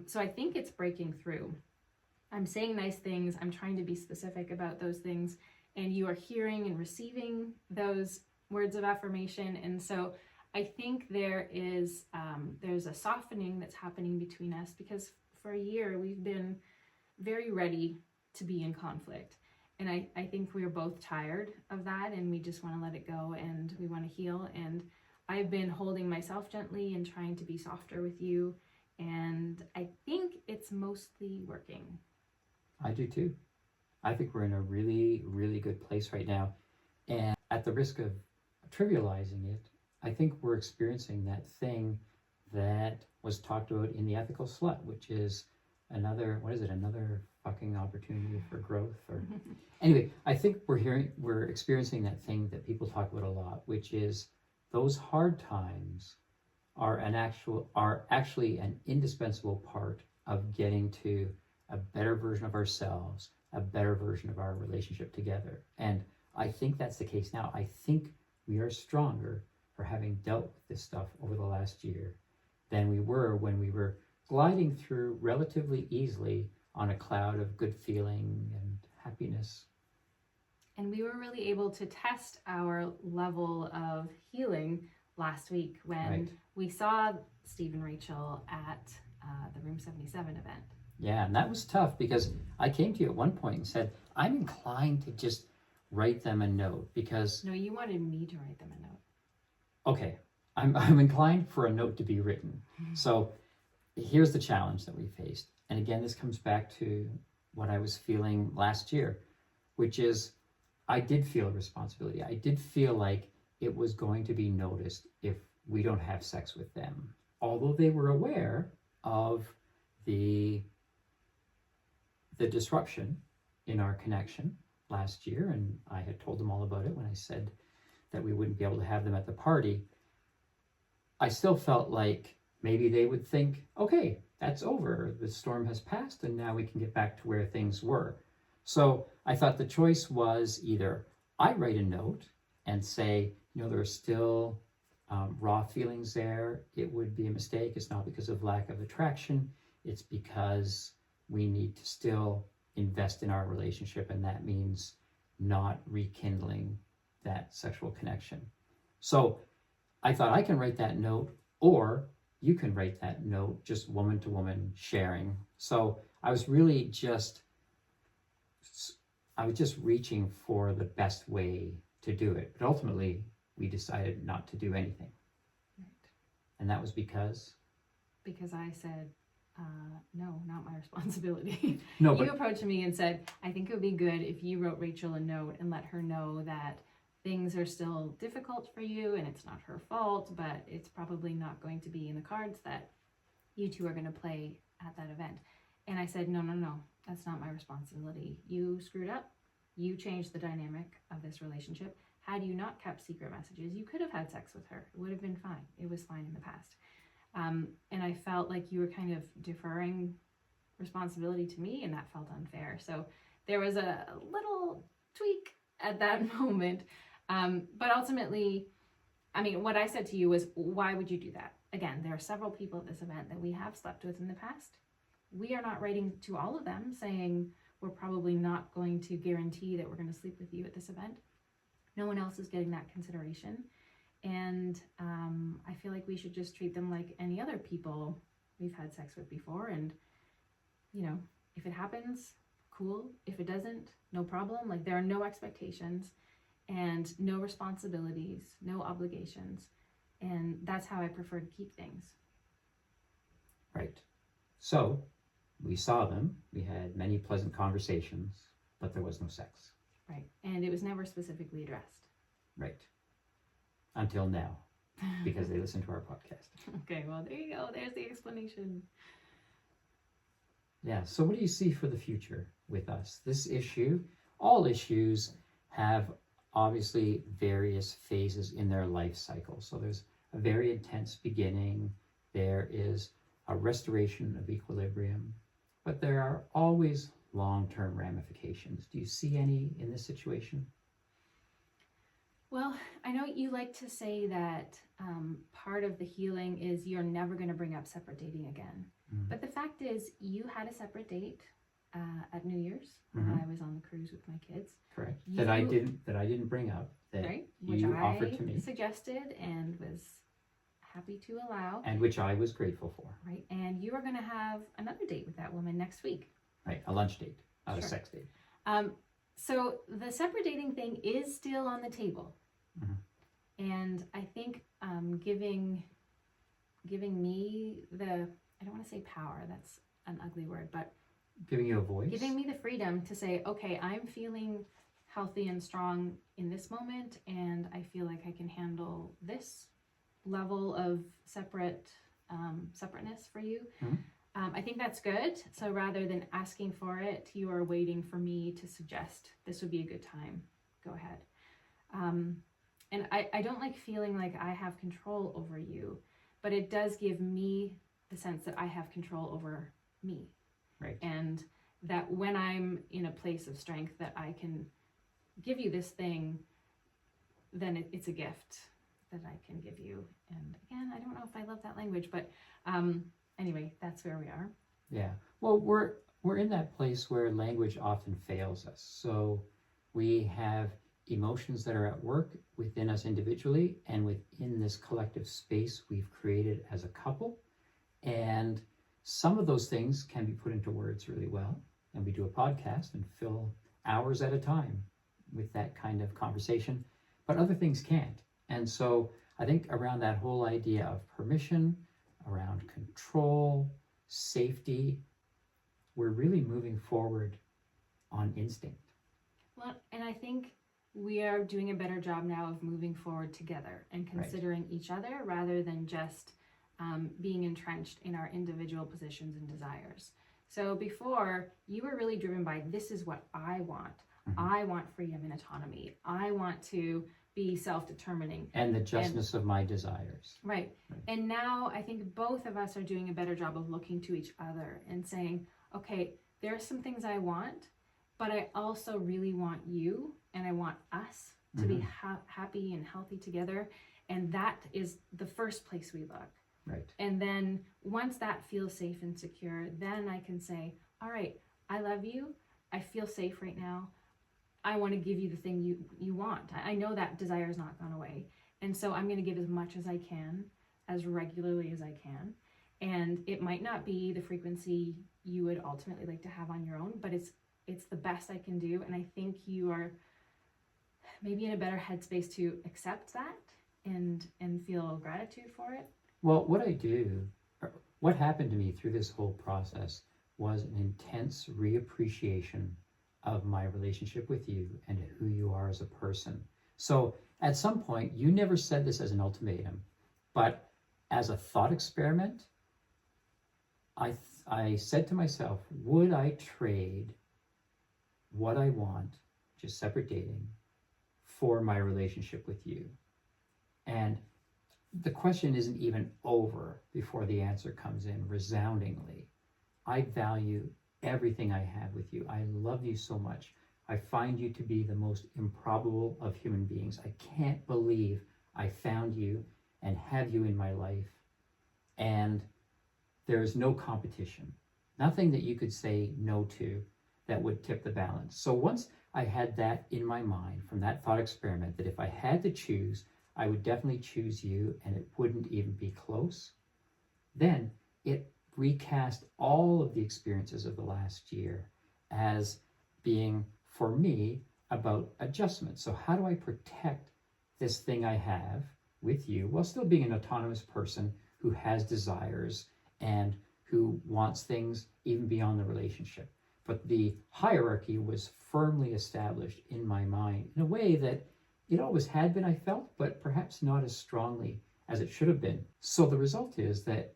So I think it's breaking through. I'm saying nice things. I'm trying to be specific about those things, and you are hearing and receiving those words of affirmation. And so I think there's a softening that's happening between us, because for a year we've been very ready to be in conflict. And I think we're both tired of that, and we just want to let it go, and we want to heal. And I've been holding myself gently and trying to be softer with you, and I think it's mostly working. I do too. I think we're in a really, really good place right now. And at the risk of trivializing it, I think we're experiencing that thing that was talked about in The Ethical Slut, which is another fucking opportunity for growth. Or anyway, I think we're experiencing that thing that people talk about a lot, which is those hard times are actually an indispensable part of getting to a better version of ourselves, a better version of our relationship together. And I think that's the case now. I think we are stronger for having dealt with this stuff over the last year than we were when we were gliding through relatively easily on a cloud of good feeling and happiness. And we were really able to test our level of healing last week when we saw Steve and Rachel at the Room 77 event. Yeah, and that was tough, because I came to you at one point and said, I'm inclined to just write them a note, because... No, you wanted me to write them a note. Okay, I'm inclined for a note to be written. So here's the challenge that we faced. And again, this comes back to what I was feeling last year, which is I did feel a responsibility. I did feel like it was going to be noticed if we don't have sex with them. Although they were aware of the disruption in our connection last year, and I had told them all about it when I said that we wouldn't be able to have them at the party, I still felt like maybe they would think, okay, that's over. The storm has passed and now we can get back to where things were. So I thought the choice was either I write a note and say, there are still raw feelings there. It would be a mistake. It's not because of lack of attraction. It's because we need to still invest in our relationship, and that means not rekindling that sexual connection. So I thought I can write that note, or you can write that note, just woman to woman sharing. So I was really just reaching for the best way to do it. But ultimately, we decided not to do anything. Right. And that was because I said, no, not my responsibility. No, you approached me and said, I think it would be good if you wrote Rachel a note and let her know that things are still difficult for you and it's not her fault, but it's probably not going to be in the cards that you two are going to play at that event. And I said, no, that's not my responsibility. You screwed up. You changed the dynamic of this relationship. Had you not kept secret messages, you could have had sex with her. It would have been fine. It was fine in the past. And I felt like you were kind of deferring responsibility to me, and that felt unfair. So there was a little tweak at that moment. But ultimately, what I said to you was, why would you do that? Again, there are several people at this event that we have slept with in the past. We are not writing to all of them saying we're probably not going to guarantee that we're going to sleep with you at this event. No one else is getting that consideration. And I feel like we should just treat them like any other people we've had sex with before. And, if it happens, cool. If it doesn't, no problem. Like, there are no expectations and no responsibilities, no obligations. And that's how I prefer to keep things. Right. So we saw them. We had many pleasant conversations, but there was no sex. Right. And it was never specifically addressed. Right. Until now, because they listen to our podcast. Okay, well, there you go. There's the explanation. Yeah, so what do you see for the future with us? This issue, all issues have obviously various phases in their life cycle. So there's a very intense beginning. There is a restoration of equilibrium, but there are always long-term ramifications. Do you see any in this situation? Well, I know you like to say that part of the healing is you're never going to bring up separate dating again. Mm-hmm. But the fact is, you had a separate date at New Year's when I was on the cruise with my kids. Correct. That I didn't bring up. That right. You which offered to me. Suggested and was happy to allow. And which I was grateful for. Right. And you are going to have another date with that woman next week. Right. A lunch date, not a sex date. So the separate dating thing is still on the table. Mm-hmm. And I think giving me the, I don't want to say power, that's an ugly word, but giving you a voice, giving me the freedom to say, okay, I'm feeling healthy and strong in this moment, and I feel like I can handle this level of separateness for you. Mm-hmm. I think that's good. So rather than asking for it, you are waiting for me to suggest this would be a good time. Go ahead. And I don't like feeling like I have control over you, but it does give me the sense that I have control over me. Right. And that when I'm in a place of strength that I can give you this thing, then it's a gift that I can give you. And again, I don't know if I love that language, but anyway, that's where we are. Yeah. Well, we're in that place where language often fails us. So we have emotions that are at work within us individually and within this collective space we've created as a couple. And some of those things can be put into words really well. And we do a podcast and fill hours at a time with that kind of conversation, but other things can't. And so I think around that whole idea of permission, around control, safety, we're really moving forward on instinct. Well, and I think we are doing a better job now of moving forward together and considering each other rather than just being entrenched in our individual positions and desires. So before, you were really driven by, this is what I want. I want freedom and autonomy. I want to be self-determining. And the justness of my desires. Right. And now I think both of us are doing a better job of looking to each other and saying, okay, there are some things I want, but I also really want you and I want us to be happy and healthy together. And that is the first place we look. Right. And then once that feels safe and secure, then I can say, all right, I love you. I feel safe right now. I want to give you the thing you want. I know that desire has not gone away. And so I'm going to give as much as I can, as regularly as I can. And it might not be the frequency you would ultimately like to have on your own, but it's the best I can do. And I think you are maybe in a better headspace to accept that and feel gratitude for it. Well, what happened to me through this whole process was an intense reappreciation of my relationship with you and who you are as a person. So at some point, you never said this as an ultimatum, but as a thought experiment, I said to myself, would I trade what I want, just separate dating, for my relationship with you? And the question isn't even over before the answer comes in resoundingly. I value everything I have with you. I love you so much. I find you to be the most improbable of human beings. I can't believe I found you and have you in my life. And there's no competition. Nothing that you could say no to that would tip the balance. So once I had that in my mind from that thought experiment, that if I had to choose, I would definitely choose you and it wouldn't even be close, then it recast all of the experiences of the last year as being, for me, about adjustment. So how do I protect this thing I have with you while still being an autonomous person who has desires and who wants things even beyond the relationship? But the hierarchy was firmly established in my mind in a way that it always had been, I felt, but perhaps not as strongly as it should have been. So the result is that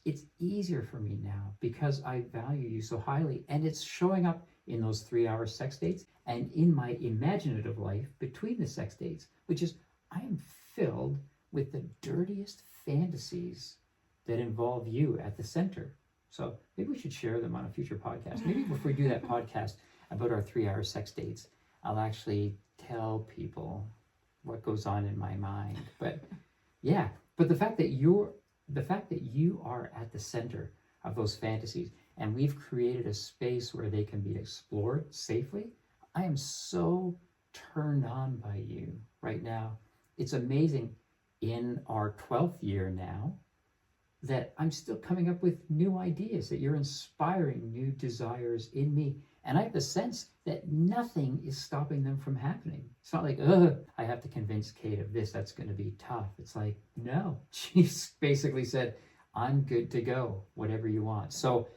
it's easier for me now because I value you so highly, and it's showing up in those 3-hour sex dates and in my imaginative life between the sex dates, which is I am filled with the dirtiest fantasies that involve you at the center. So maybe we should share them on a future podcast. Maybe if we do that podcast about our 3-hour sex dates, I'll actually tell people what goes on in my mind. But yeah, but the fact that you are at the center of those fantasies and we've created a space where they can be explored safely, I am so turned on by you right now. It's amazing in our 12th year now that I'm still coming up with new ideas, that you're inspiring new desires in me. And I have the sense that nothing is stopping them from happening. It's not like, I have to convince Kate of this, that's going to be tough. It's like, no, she's basically said, I'm good to go, whatever you want. So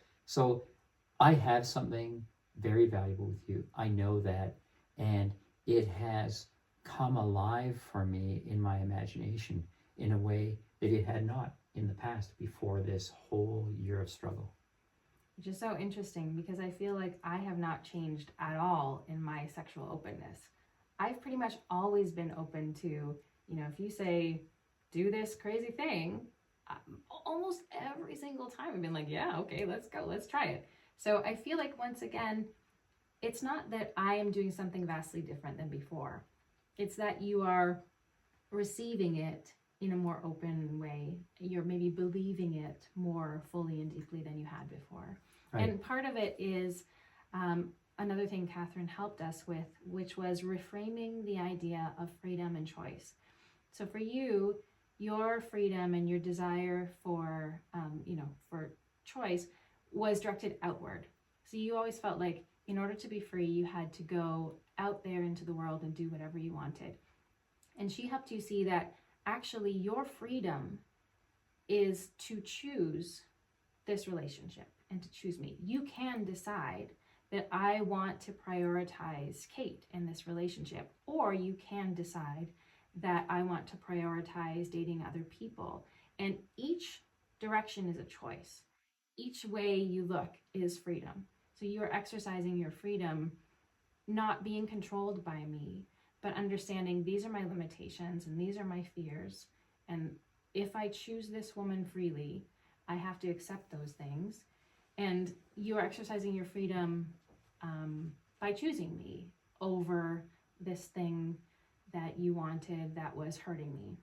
I have something very valuable with you. I know that. And it has come alive for me in my imagination in a way that it had not in the past before this whole year of struggle. Which is so interesting because I feel like I have not changed at all in my sexual openness. I've pretty much always been open to, if you say, do this crazy thing, almost every single time I've been like, yeah, okay, let's go, let's try it. So I feel like, once again, it's not that I am doing something vastly different than before. It's that you are receiving it in a more open way. You're maybe believing it more fully and deeply than you had before. Right. And part of it is another thing Catherine helped us with, which was reframing the idea of freedom and choice. So for you, your freedom and your desire for, for choice was directed outward. So you always felt like in order to be free, you had to go out there into the world and do whatever you wanted. And she helped you see that actually your freedom is to choose this relationship and to choose me. You can decide that I want to prioritize Kate in this relationship, or you can decide that I want to prioritize dating other people. And each direction is a choice. Each way you look is freedom. So you are exercising your freedom, not being controlled by me, but understanding these are my limitations and these are my fears. And if I choose this woman freely, I have to accept those things. And you are exercising your freedom by choosing me over this thing that you wanted that was hurting me.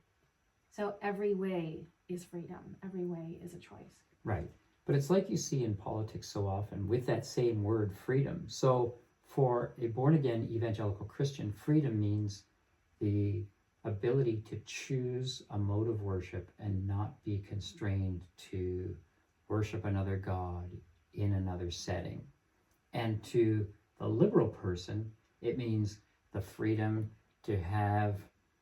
So every way is freedom. Every way is a choice. Right. But it's like you see in politics so often with that same word, freedom. So for a born-again evangelical Christian, freedom means the ability to choose a mode of worship and not be constrained to worship another God in another setting. And to the liberal person, it means the freedom to have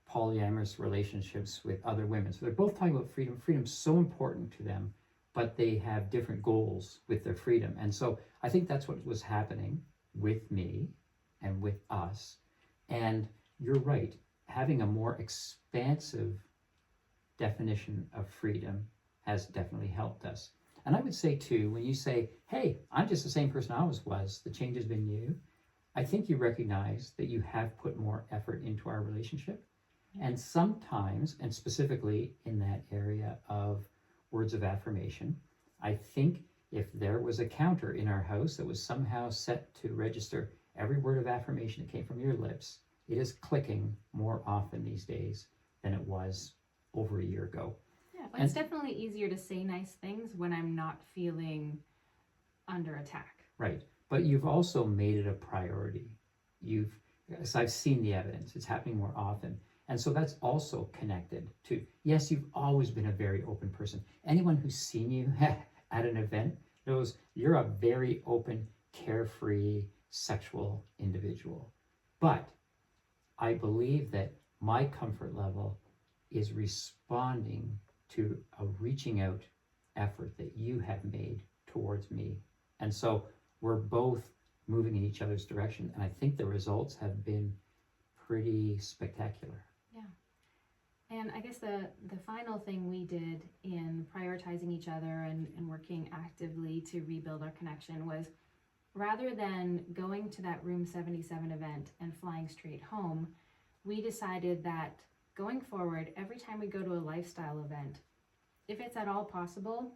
polyamorous relationships with other women. So they're both talking about freedom. Freedom's so important to them, but they have different goals with their freedom. And so I think that's what was happening with me and with us. And you're right, having a more expansive definition of freedom has definitely helped us. And I would say too, when you say, hey, I'm just the same person I always was, the change has been you, I think you recognize that you have put more effort into our relationship. And sometimes, and specifically in that area of words of affirmation, I think if there was a counter in our house that was somehow set to register every word of affirmation that came from your lips, it is clicking more often these days than it was over a year ago. Yeah, well, it's definitely easier to say nice things when I'm not feeling under attack. Right. But you've also made it a priority. So I've seen the evidence. It's happening more often. And so that's also connected to, yes, you've always been a very open person. Anyone who's seen you at an event knows you're a very open, carefree, sexual individual. But I believe that my comfort level is responding to a reaching out effort that you have made towards me. And so we're both moving in each other's direction. And I think the results have been pretty spectacular. Yeah. And I guess the final thing we did in prioritizing each other and working actively to rebuild our connection was, rather than going to that Room 77 event and flying straight home, we decided that going forward, every time we go to a lifestyle event, if it's at all possible,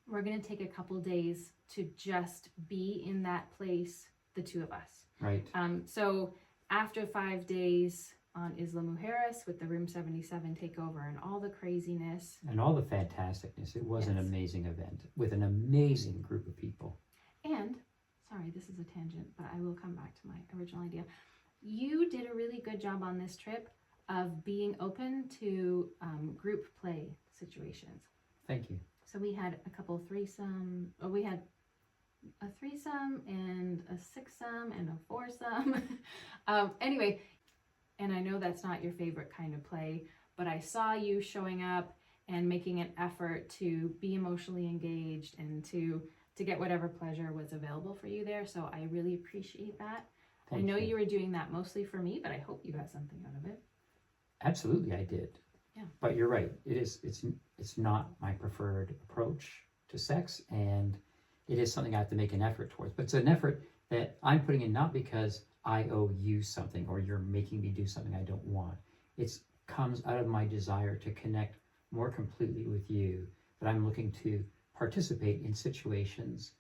we're going to take a couple days to just be in that place, the two of us. Right. So after 5 days on Isla Mujeres with the Room 77 takeover and all the craziness. And all the fantasticness. It was an Yes. amazing event with an amazing group of people. And, sorry, this is a tangent, but I will come back to my original idea. You did a really good job on this trip of being open to group play situations. Thank you. So we had a couple we had a threesome and a sixsome and a foursome. Anyway, and I know that's not your favorite kind of play, but I saw you showing up and making an effort to be emotionally engaged and to get whatever pleasure was available for you there. So I really appreciate that. I know you were doing that mostly for me, but I hope you got something out of it. Absolutely, I did. Yeah. But you're right. It's not my preferred approach to sex, and it is something I have to make an effort towards. But it's an effort that I'm putting in not because I owe you something or you're making me do something I don't want. It comes out of my desire to connect more completely with you, that I'm looking to participate in situations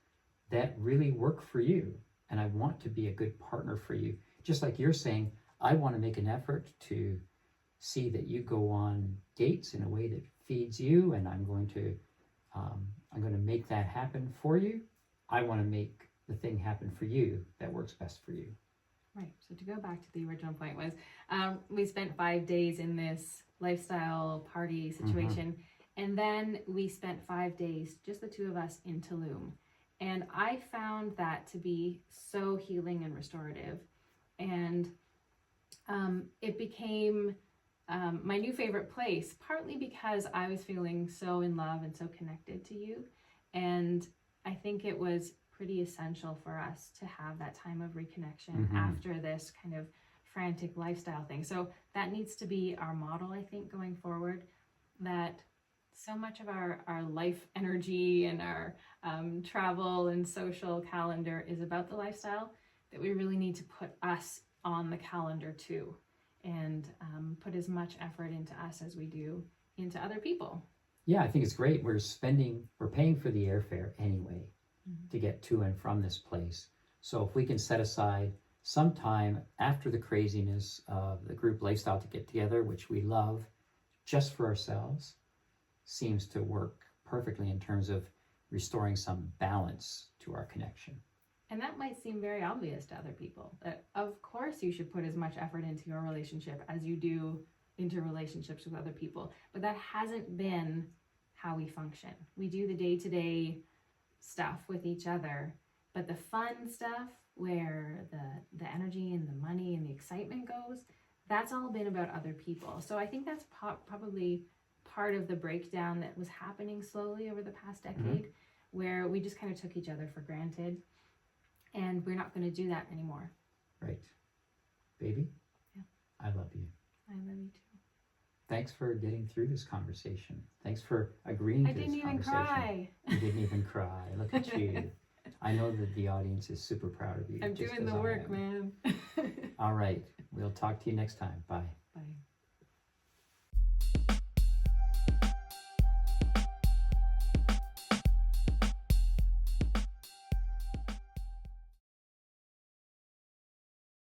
that really work for you. And I want to be a good partner for you. Just like you're saying, I want to make an effort to see that you go on dates in a way that feeds you, and I'm going to make that happen for you. I want to make the thing happen for you that works best for you. Right. So to go back to the original point was, we spent 5 days in this lifestyle party situation, and then we spent 5 days, just the two of us, in Tulum. And I found that to be so healing and restorative. And it became my new favorite place, partly because I was feeling so in love and so connected to you. And I think it was pretty essential for us to have that time of reconnection after this kind of frantic lifestyle thing. So that needs to be our model, I think, going forward, that so much of our life energy and our travel and social calendar is about the lifestyle, that we really need to put us on the calendar too, and put as much effort into us as we do into other people. Yeah, I think it's great. We're paying for the airfare anyway to get to and from this place. So if we can set aside some time after the craziness of the group lifestyle to get together, which we love, just for ourselves, seems to work perfectly in terms of restoring some balance to our connection. And that might seem very obvious to other people, that of course you should put as much effort into your relationship as you do into relationships with other people. But that hasn't been how we function. We do the day-to-day stuff with each other, but the fun stuff, where the energy and the money and the excitement goes, that's all been about other people. So I think that's probably part of the breakdown that was happening slowly over the past decade, where we just kind of took each other for granted. And we're not going to do that anymore. Right. Baby? Yeah. I love you. I love you too. Thanks for getting through this conversation. Thanks for agreeing to this conversation. I didn't even cry. You didn't even cry. Look at you. I know that the audience is super proud of you. I'm doing the work, man. All right. We'll talk to you next time. Bye.